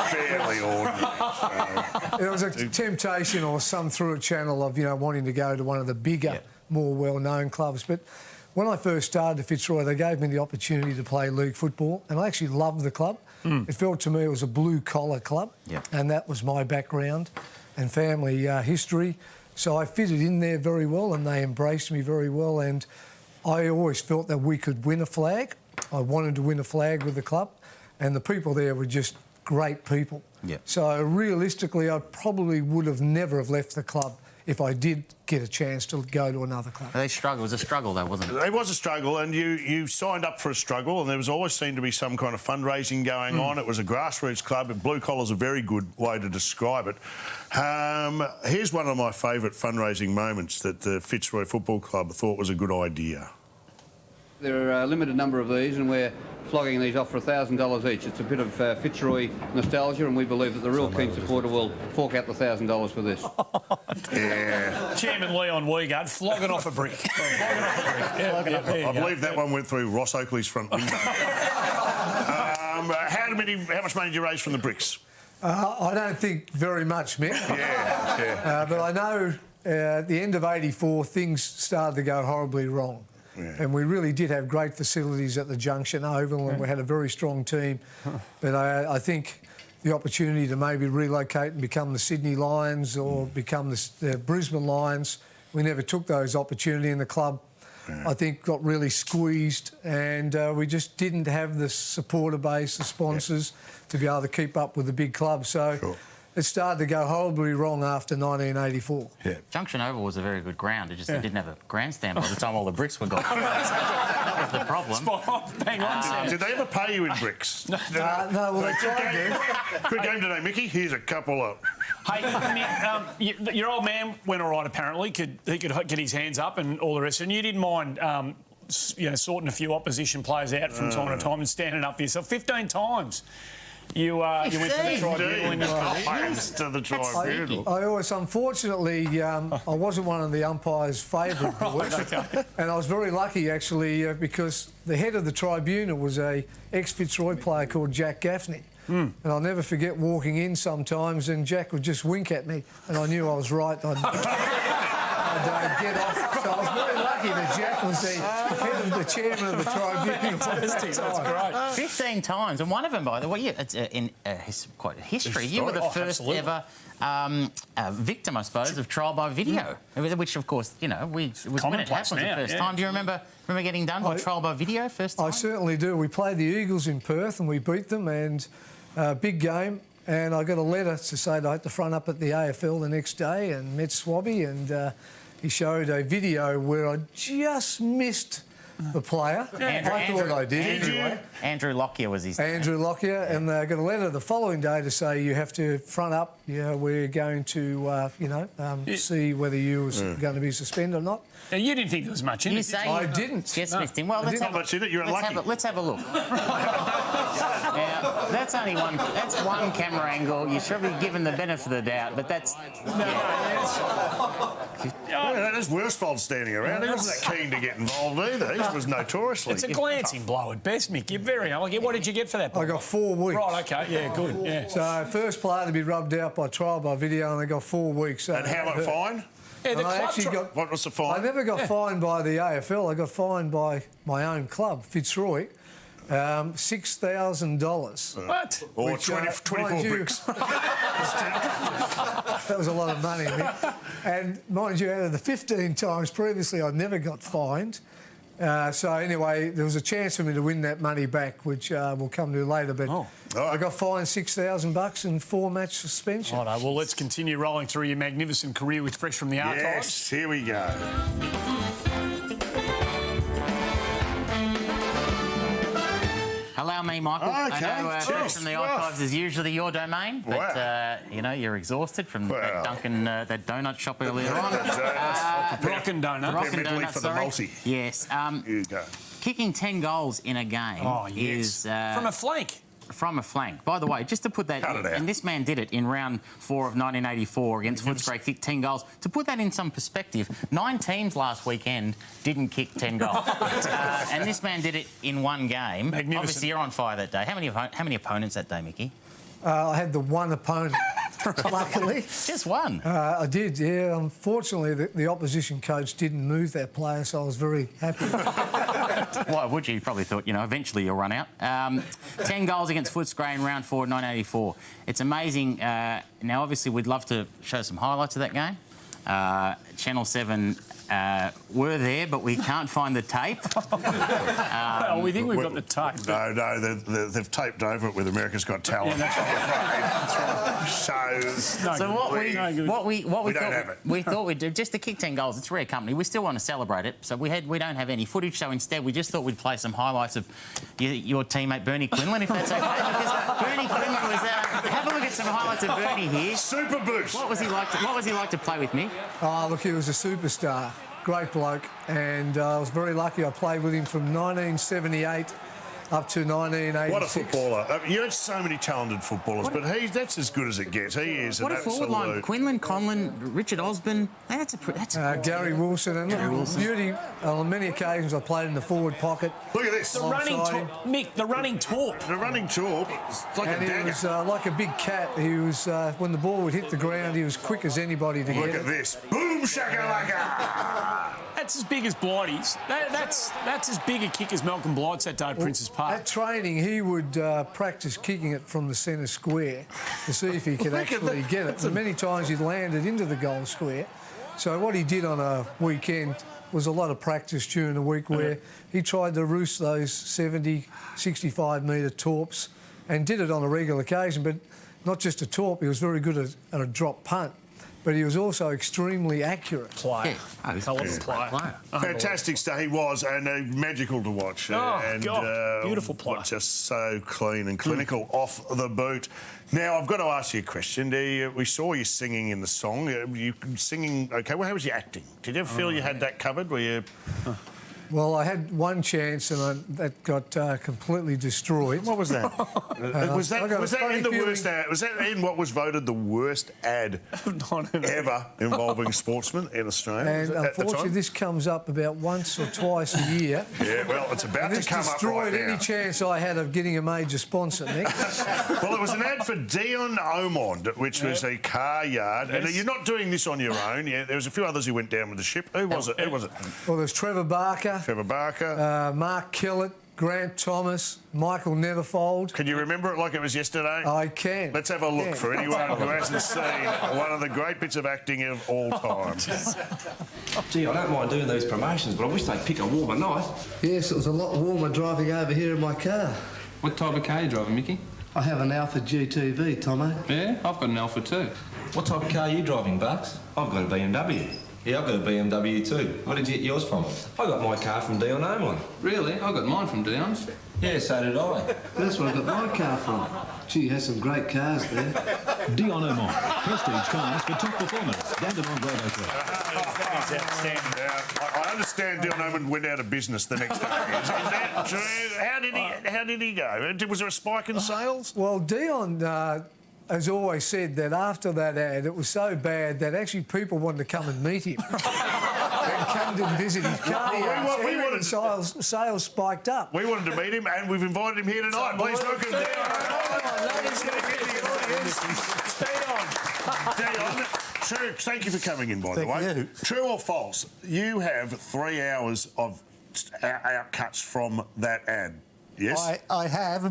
Fairly ordinary. It was a temptation or some through a channel of, wanting to go to one of the bigger, more well-known clubs. But when I first started at Fitzroy, they gave me the opportunity to play league football, and I actually loved the club. It felt to me it was a blue-collar club, and that was my background and family history. So I fitted in there very well, and they embraced me very well, and I always felt that we could win a flag. I wanted to win a flag with the club, and the people there were just great people. So realistically, I probably would have never have left the club if I did get a chance to go to another club. They struggled. It was a struggle, though, wasn't it? It was a struggle, and you signed up for a struggle, and there was always seemed to be some kind of fundraising going on. It was a grassroots club, and blue collar's a very good way to describe it. Here's one of my favourite fundraising moments that the Fitzroy Football Club thought was a good idea. There are a limited number of these, and we're flogging these off for $1,000 each. It's a bit of Fitzroy nostalgia, and we believe that the real keen supporter will fork out the $1,000 for this. Chairman Leon Weigard flogging off a brick. I believe that one went through Ross Oakley's front window. How much money did you raise from the bricks? I don't think very much, Mick. But I know at the end of '84, things started to go horribly wrong. And we really did have great facilities at the Junction Oval, and we had a very strong team. But I think the opportunity to maybe relocate and become the Sydney Lions or become the Brisbane Lions, we never took those opportunities, and the club, I think, got really squeezed, and we just didn't have the supporter base, the sponsors, to be able to keep up with the big clubs. So it started to go horribly wrong after 1984. Junction Oval was a very good ground. It just didn't have a grandstand by the time all the bricks were gone. That was the problem. Bang on, Sam. Did they ever pay you in bricks? No, well, they tried to. Quick game today, Mickey. Here's a couple of... Hey, Mick, your old man went all right, apparently. He could get his hands up and all the rest. And you didn't mind, sorting a few opposition players out from time to time and standing up for yourself 15 times. You went to the tribunal in to the tribunal. I always, unfortunately, I wasn't one of the umpire's favourite boys. And I was very lucky, actually, because the head of the tribunal was a ex-Fitzroy player called Jack Gaffney. And I'll never forget walking in sometimes and Jack would just wink at me and I knew I was right. I'd get off. So I was very lucky that Jack was the head of the chairman of the tribunal. That's great. 15 times, and one of them, by the way, it's quite a history. You were the first ever victim, I suppose, of trial by video, which, of course, it was when it happened the first time. Do you remember getting done by trial by video first time? I certainly do. We played the Eagles in Perth and we beat them, and big game. And I got a letter to say that I had to front up at the AFL the next day and met Swabby, and he showed a video where I just missed the player. I thought I did anyway. Andrew Lockyer was his name. Andrew Lockyer, and I got a letter the following day to say you have to front up. We're going to, see whether you was going to be suspended or not. And you didn't think there was much in it? I didn't. Just missed him. Well, let's have much in it. You're unlucky. Let's have a look. Now, that's only one. That's one camera angle. You should be given the benefit of the doubt, but that's. There's Worsfold standing around. He wasn't that keen to get involved either. He was notoriously. It's a glancing blow at best, Mick. You're very unlucky. What did you get for that? I got 4 weeks. Right. Okay. Yeah. Good. Yeah. So first player to be rubbed out by trial by video, and they got 4 weeks. And how about fine? Yeah, I actually got. What was the fine? I never got fined by the AFL. I got fined by my own club, Fitzroy. $6,000. What? Or 24 bricks. That was a lot of money, Mick. And mind you, out of the 15 times previously, I never got fined. So anyway, there was a chance for me to win that money back, which we'll come to later. But I got fined $6,000 and 4-match suspension. Righto, well, let's continue rolling through your magnificent career with Fresh from the Archives. Yes, here we go. Allow me, Michael. I Okay, know cheers. from the archives is usually your domain, but you know you're exhausted from that Duncan, that donut shop earlier on. Rockin' Donut. Rockin' Mentally Donut, for the sorry. multi. Yes. You go. Kicking 10 goals in a game is from a flank. From a flank. By the way, just to put that in, and this man did it in round 4 of 1984 against Footscray, kicked 10 goals. To put that in some perspective, 9 teams last weekend didn't kick 10 goals. And this man did it in one game. Magnificent. Obviously, you're on fire that day. How many opponents that day, Mickey? I had the one opponent, luckily. Just one? I did, yeah. Unfortunately, the opposition coach didn't move that player, so I was very happy. Why would you? You probably thought, you know, eventually you'll run out. 10 goals against Footscray in round 4 of 1984. It's amazing. Now, obviously, we'd love to show some highlights of that game. Channel 7 were there, but we can't find the tape. Well, we think we've got the tape. No, they've taped over it with America's Got Talent. That's right. So what we don't thought have it. we thought we'd do just to kick 10 goals. It's a rare company. We still want to celebrate it, so we don't have any footage. So instead, we just thought we'd play some highlights of your teammate Bernie Quinlan, if that's okay. Because Bernie Quinlan was have a look at some highlights of Bernie here. Super boost. What was he like to play with me? Oh, look, he was a superstar. Great bloke, and I was very lucky. I played with him from 1978 up to 1986. What a footballer. You had so many talented footballers, but that's as good as it gets. He is What an a forward absolute... line. Quinlan, Conlon, Richard Osborne. That's a Gary Wilson. And look, beauty, on many occasions I played in the forward pocket. Look at this. The running torp. Mick, the running torp. The running torp. It's like And a he dagger. was like a big cat. He was, when the ball would hit the ground, he was quick as anybody to Look get at it. this. Boom shakalaka. That's as big as Blighty's. That's as big a kick as Malcolm Blight's that day at Princes Park. At training, he would practice kicking it from the centre square to see if he could actually get it. And many times he'd land it into the goal square. So what he did on a weekend was a lot of practice during the week where he tried to roost those 70, 65-metre torps and did it on a regular occasion. But not just a torp, he was very good at a drop punt. But he was also extremely accurate. Player. Player. Fantastic stuff he was, and magical to watch. Beautiful player. Just so clean and clinical off the boot. Now, I've got to ask you a question. We saw you singing in the song. You singing, OK, well, how was your acting? Did you ever feel you had that covered? Were you... Well, I had one chance and that got completely destroyed. What was that? Was that in the feeling... worst ad? Was that in what was voted the worst ad ever involving sportsmen in Australia? And unfortunately, this comes up about once or twice a year. Yeah, well, it's about to come up right now. This destroyed any chance I had of getting a major sponsor, Nick. Well, it was an ad for Dion Omond, which was a car yard. Yes. And you're not doing this on your own. Yeah, there was a few others who went down with the ship. Who was it? Well, there's Trevor Barker. Mark Kellett, Grant Thomas, Michael Netherfold. Can you remember it like it was yesterday? I can. Let's have a look for anyone who hasn't seen one of the great bits of acting of all time. Gee, I don't mind doing these promotions, but I wish they'd pick a warmer night. Yes, it was a lot warmer driving over here in my car. What type of car are you driving, Mickey? I have an Alfa GTV, Tomo. Yeah, I've got an Alfa too. What type of car are you driving, Bucks? I've got a BMW. Yeah, I've got a BMW too. Where did you get yours from? I got my car from Dion Omond. Really? I got mine from Dion's. Yeah, so did I. That's where I got my car from. Gee, has some great cars there. Dion Omond. Prestige cars for top performance. Dandenong Road, I understand Dion Omond went out of business the next day. Is that true? How did he go? Was there a spike in sales? Well, Dion has always said that after that ad, it was so bad that actually people wanted to come and meet him and come to visit his car. We wanted sales spiked up. We wanted to meet him, and we've invited him here tonight. Please welcome Dion. True. Thank you for coming in, by the way. Thank you. True or false? You have 3 hours of outcuts from that ad. Yes. I have.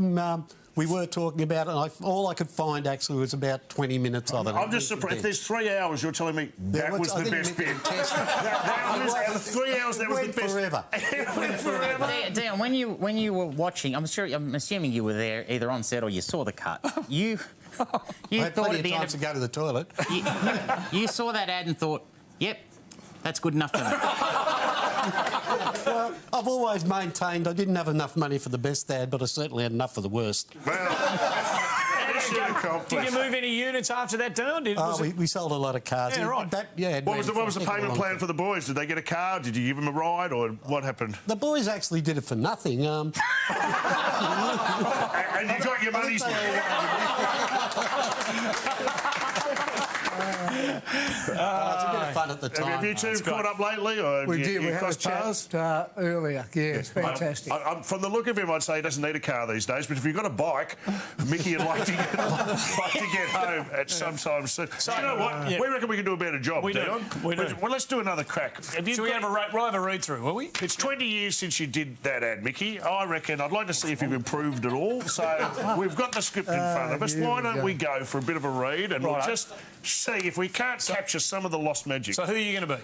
We were talking about it, and all I could find actually was about 20 minutes of it. I'm just surprised. If there's 3 hours, you're telling me that was the best bit. That was 3 hours. That was the best. Forever. It went forever. Dan, when you were watching, I'm assuming you were there either on set or you saw the cut. You I had thought plenty at the of end time to go to the toilet. You saw that ad and thought, yep, that's good enough for me. Well, Well, I've always maintained I didn't have enough money for the best ad, but I certainly had enough for the worst. Did you move any units after that, Dylan? We sold a lot of cars. Yeah, right. What was the payment plan for the boys? Did they get a car? Did you give them a ride, or what happened? The boys actually did it for nothing. And you got your money's It's a bit of fun at the time. Have you two caught up lately? Or We you, did. You We had a crossed paths? chat earlier. Yeah, it's fantastic. From the look of him, I'd say he doesn't need a car these days, but if you've got a bike, Mickey would like to get home at some time soon. So, you know what? Yeah. We reckon we can do a better job, We do. Dion. We do. Well, let's do another crack. Should we have a read-through, will we? It's 20 years since you did that ad, Mickey. I reckon I'd like to see if you've improved at all. So we've got the script in front of us. Why don't we go for a bit of a read and we'll just see if we can't capture some of the lost magic. So who are you going to be?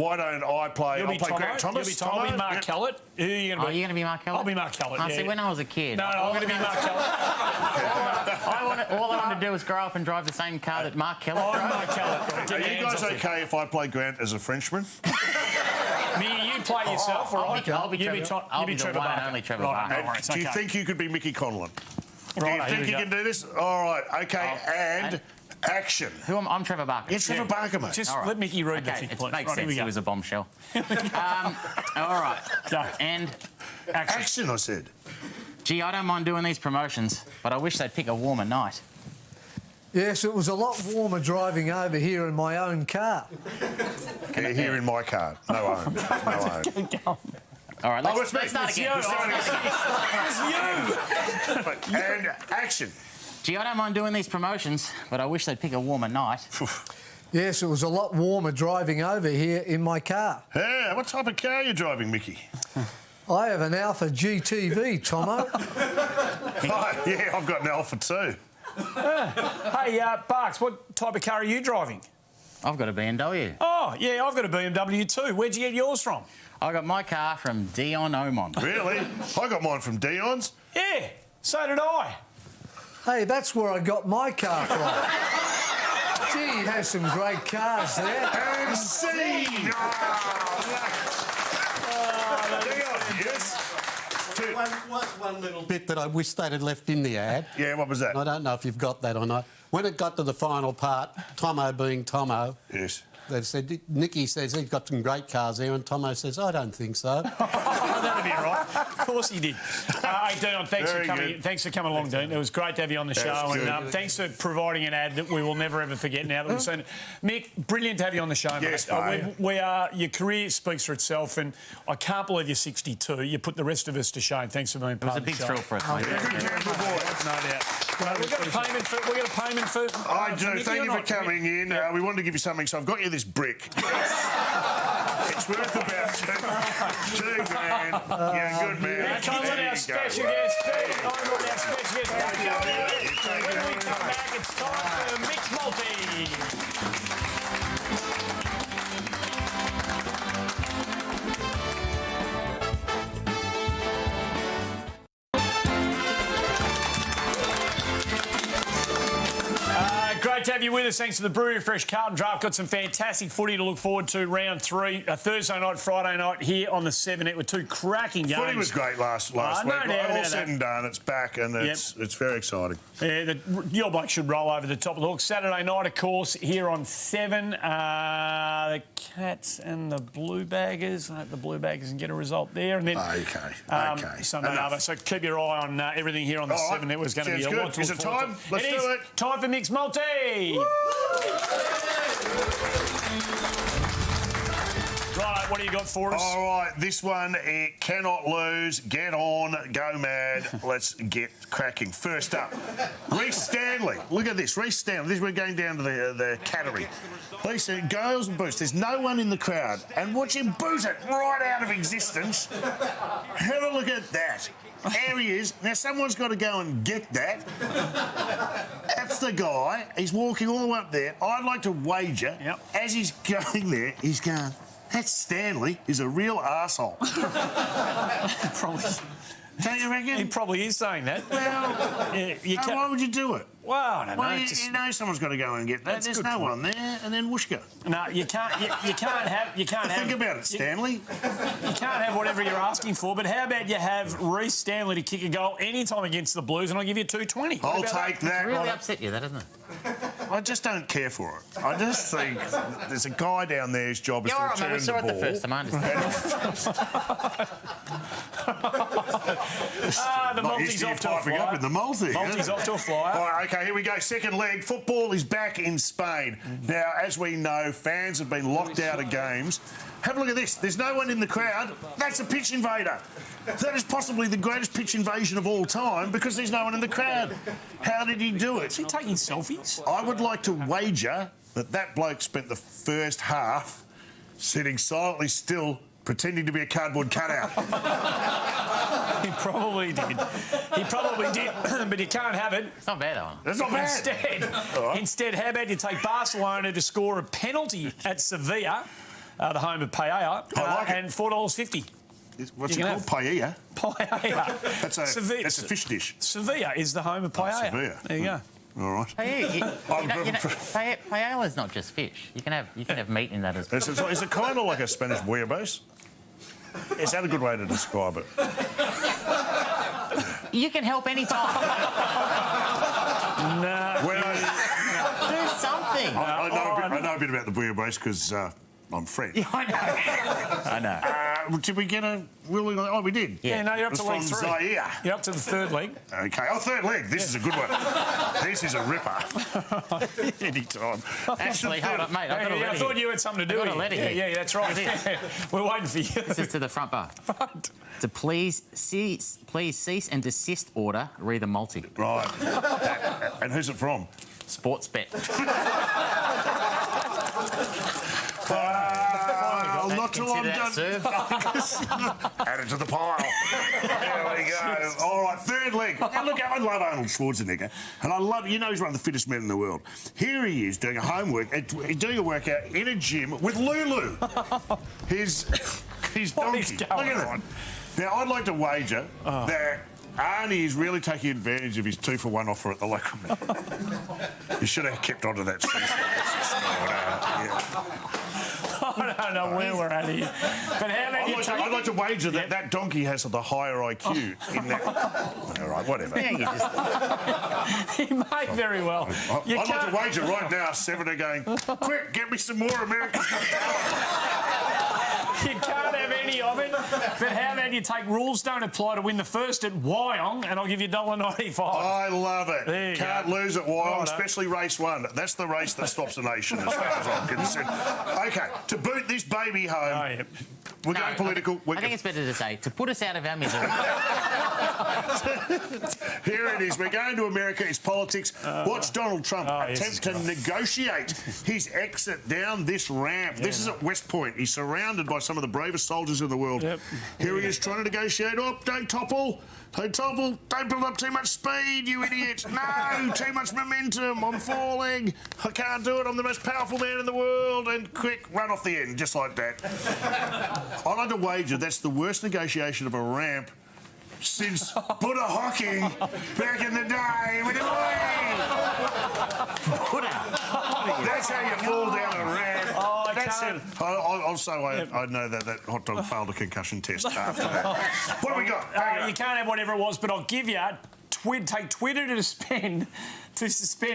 Why don't I play? I'll play Grant Thomas. You'll be Tom. I'll be Mark Kellett. Who are you going to be? Are you going to be Mark Kellett? I'll be Mark Kellett. See, when I was a kid. No, I'm going to be Mark Kellett. All I want to do is grow up and drive the same car that Mark Kellett drove. Mark Kellett. Are you guys okay if I play Grant as a Frenchman? Me, you play yourself, all right? I'll be You I'll be the Trevor one and Barker. only Trevor Right, Barker. no worries, Do you okay. think you could be Mickey Conlon? Do you Right, here think we you go. can do this? All right, okay, and action. I'm Trevor Barker. It's Trevor Barker, mate. Just All right. let Mickey read the Okay, thing, it please. makes Right, here sense. we He go. was a bombshell. All right. Go. And Action, I said. gee, I don't mind doing these promotions, but I wish they'd pick a warmer night. Yes, it was a lot warmer driving over here in my own car. Here in my car. No own. No own. All right, Oh, it's me. let's start It's again. you. And action. Gee, I don't mind doing these promotions, but I wish they'd pick a warmer night. Yes, it was a lot warmer driving over here in my car. Yeah, what type of car are you driving, Mickey? I have an Alpha GTV, Tomo. Oh, yeah, I've got an Alpha too. Hey, Barks, what type of car are you driving? I've got a BMW. Oh, yeah, I've got a BMW too. Where'd you get yours from? I got my car from Dion Omon. Really? I got mine from Dion's. Yeah, so did I. Hey, that's where I got my car from. Gee, he has some great cars there. And scene! Dion, yes? One little bit that I wish they'd have left in the ad. Yeah, what was that? I don't know if you've got that or not. When it got to the final part, Tomo being Tomo, Yes. they've said, Nicky says he's got some great cars there, and Tomo says, I don't think so. That'd be right. Of course he did. Hey, Dion, thanks Very for coming. good. Thanks for coming along, Dean. It was great to have you on the That's show, good. and thanks for providing an ad that we will never ever forget. Now that we've seen it, Mick, brilliant to have you on the show, mate. Yes, mate. We are. Your career speaks for itself, and I can't believe you're 62. You put the rest of us to shame. Thanks for being It was part a of the big show. thrill for us, mate. No doubt. We got a payment for. We got a payment for. I for do. Mickey Thank or you for not? coming in. We wanted to give you something, so I've got you this brick. It's worth about $2 grand. Yeah, good man. Time with There our you special go. guest, Steve. Time with our special guest. When we come back, it's time for Mixed Multi. Great to have you with us. Thanks to the Brewery Fresh Carlton Draft. Got some fantastic footy to look forward to. Round 3, Thursday night, Friday night here on the 7 with two cracking games. Footy was great last week. no doubt All about said that. and done, it's back and it's very exciting. Yeah, your bloke should roll over the top of the hook. Saturday night, of course, here on 7. The Cats and the Blue Baggers. The Blue Baggers can get a result there. And then Okay. Sunday night. So keep your eye on everything here on the 7. It was going to be a lot to Is look it forward time? to. Let's do it. Time for Mixed Multi. Right, what do you got for us? All right, this one, it cannot lose. Get on, go mad. Let's get cracking. First up, Reece Stanley. Look at this, Reece Stanley. We're going down to the cattery. Please, girls and boots. There's no one in the crowd. And watch him boot it right out of existence. Have a look at that. There he is. Now, someone's got to go and get that. That's the guy. He's walking all the way up there. I'd like to wager, as he's going there, he's going, that Stanley is a real arsehole. Probably. Don't you reckon? He probably is saying that. Well, yeah, why would you do it? Well, I don't know. Well, you know someone's got to go and get that. There's no one there, and then whooshka. No, you can't have. Think about it, Stanley. You can't have whatever you're asking for. But how about you have Reece Stanley to kick a goal anytime against the Blues, and I'll give you $2.20. I'll take that. It's really upset you, that, doesn't it? I just don't care for it. I just think there's a guy down there whose job is to return we saw the it ball. the first time, I understand. The multi's off to a flyer. Up in the multi. Multi's off to a flyer. All right, OK, here we go. Second leg. Football is back in Spain. Now, as we know, fans have been locked out of games. Have a look at this. There's no one in the crowd. That's a pitch invader. That is possibly the greatest pitch invasion of all time because there's no one in the crowd. How did he do it? Is he taking selfies? I would like to wager that bloke spent the first half sitting silently still, pretending to be a cardboard cutout. He probably did. He probably did, but you can't have it. It's not bad, though. That's not bad. Instead, how about you take Barcelona to score a penalty at Sevilla, the home of Paella, and $4.50. What's it called? Paella? Paella. That's a fish dish. Sevilla is the home of Paella. Sevilla. There you go. All right. Paella is not just fish. You can have meat in that as well. Is it kind of like a Spanish bouillabaisse? Is that a good way to describe it? You can help any time. No. Do something. I know a bit about the bouillabaisse because I'm French. Yeah, I know. Did we get a ruling? Oh, we did. Yeah, no, you're up It to was leg from 3. Zaire. You're up to the third leg. OK. Oh, third leg. This is a good one. This is a ripper. Anytime. Actually, hold up, mate. I've got a letter I thought here. you had something to do I've with got a letter it. here. Yeah, that's right. We're waiting for you. This is to the front bar. To please cease and desist order, read the multi. Right. And who's it from? Sportsbet. Not till I'm done. Add it to the pile. There we go. All right, third leg. Now, look, I love Arnold Schwarzenegger, and I love, you know, he's one of the fittest men in the world. Here he is doing a he's doing a workout in a gym with Lulu, his donkey. Look at that. Now, I'd like to wager that Arnie is really taking advantage of his 2-for-1 offer at the local. He should have kept on to that. I don't know where we're at here. But how about I'd like to wager that that donkey has the higher IQ in that. All right, whatever. Yeah, he may very well. I'd like to wager right now, Seven are going, quick, get me some more American You can't have any of it. But how about you take rules don't apply to win the first at Wyong, and I'll give you $1.95. I love it. There you Can't go. lose at Wyong, especially race 1. That's the race that stops a nation, as far as I'm concerned. OK, to boot this baby home, we're going political. I think it's better to say, to put us out of our misery. Here it is. We're going to America. It's politics. Watch Donald Trump attempt to negotiate his exit down this ramp. This is at West Point. He's surrounded by some of the bravest soldiers in the world. Here he is trying to negotiate. Oh, don't topple. Don't topple. Don't build up too much speed, you idiot. No, too much momentum. I'm falling. I can't do it. I'm the most powerful man in the world. And quick, run off the end, just like that. I'd like to wager that's the worst negotiation of a ramp since Buddha Hocking back in the day. That's how you fall down a ramp. That's it. Also, I know that hot dog failed a concussion test after that. What have we got? You can't have whatever it was, but I'll give you take Twitter to suspend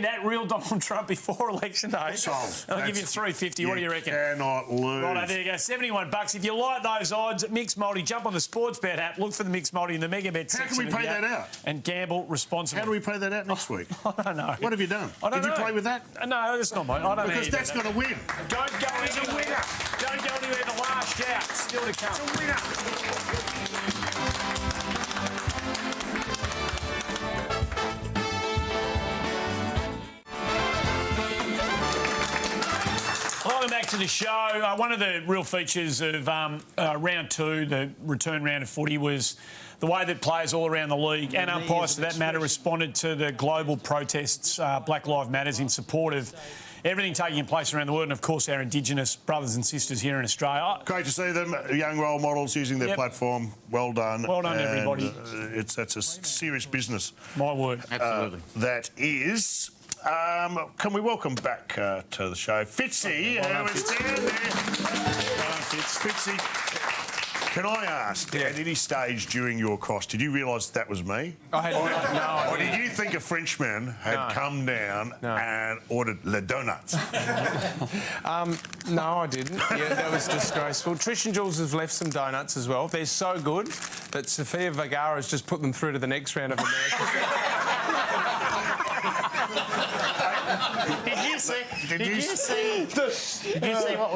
at real Donald Trump before election day. Sold. I'll give you $3.50. What do you reckon? Cannot lose. Right, there you go. $71. If you like those odds, Mixed Multi, jump on the Sportsbet app, look for the Mixed Multi in the Megabet section. How can we pay that out? And gamble responsibly. How do we pay that out next week? I don't know. What have you done? I don't Did know. you play with that? No, that's not mine. I don't know. Because that's going to win. Don't go anywhere. Don't go anywhere. The last shout still to come. It's a winner. Welcome back to the show. One of the real features of round 2, the return round of footy, was the way that players all around the league, and umpires for that matter, responded to the global protests, Black Lives Matter, in support of everything taking place around the world, and of course our Indigenous brothers and sisters here in Australia. Great to see them, young role models using their platform. Well done. Well done, And, everybody. That's a serious business. My word. Absolutely. That is. Can we welcome back to the show Fitzy, who is down there. Fitzy, can I ask, at any stage during your cross, did you realise that was me? I had no Or did you think a Frenchman had come down and ordered Le Donuts? No, I didn't. Yeah, that was disgraceful. Trish and Jules have left some donuts as well. They're so good that Sofia Vergara has just put them through to the next round of America. Did you see what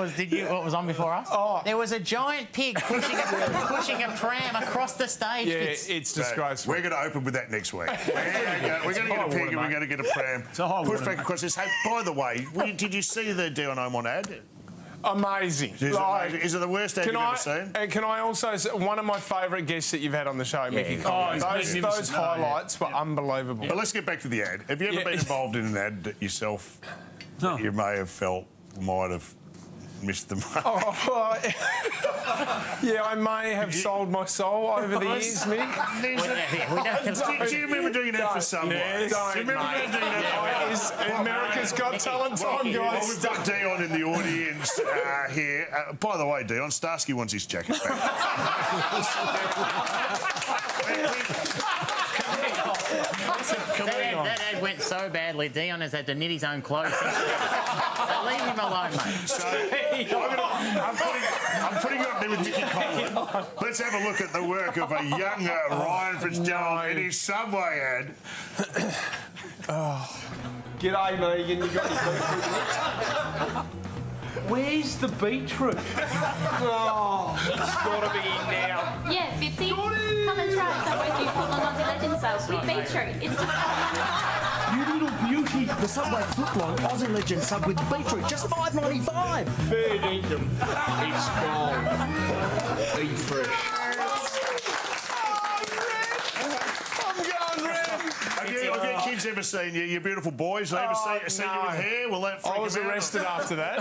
was on before us? Oh. There was a giant pig pushing a pram across the stage. Yeah, it's disgraceful. We're going to open with that next week. We're going to get a pig and we're going to get a pram. Push back across this. Hey, by the way, did you see the Dion Omon ad? Amazing. Is it the worst ad you've ever seen? And can I also say, one of my favourite guests that you've had on the show, Mickey Collins. Those highlights were unbelievable. But let's get back to the ad. Have you ever been involved in an ad that yourself that you may have felt might have missed the mark? Yeah, I may have sold my soul over the years, Mick. Do you remember doing an ad for Subway? Yes. Do you remember doing an ad? It's America's Got Talent time, guys. We've got Dion in the audience here. By the way, Dion, Starsky wants his jacket back. That ad went so badly, Dion has had to knit his own clothes. So leave him alone, mate. So, I'm putting you up there with Mickey Conlon. Let's have a look at the work of a young Ryan Fitzgerald in his Subway ad. G'day, Megan. You got your beetroot? Where's the beetroot? Oh, it's got to be in now. Yeah, Fitzy. Come and try Subway's new Footlong Aussie Legend subs with beetroot. It's just... You little beauty. The Subway Footlong Aussie Legend sub with beetroot, just $5.95. Fair dinkum. It's gone. Eat fresh. Have your kids ever seen you? Your beautiful boys, they ever seen you with hair? Will that freak I was them out? arrested after that.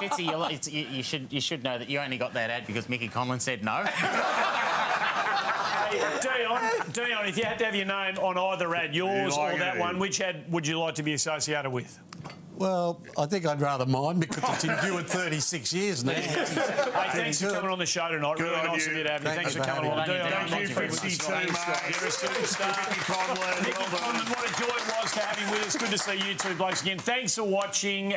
Fitzy, you should know that you only got that ad because Mickey Conlon said no. Dion, if you had to have your name on either ad, yours or that one, which ad would you like to be associated with? Well, I think I'd rather mine because it's endured 36 years now. Hey, thanks for coming on the show tonight. Really nice of you to have you. Thanks for coming on. Thank you, Fitzy, too, mate. You're a superstar. Mickey Conlon. Mickey Conlon, what a joy it was to have him with us. Good to see you two blokes again. Thanks for watching.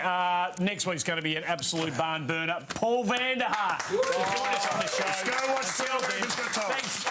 Next week's going to be an absolute barn burner. Paul Vanderhaar. Join us on the show. Let's go watch Thanks.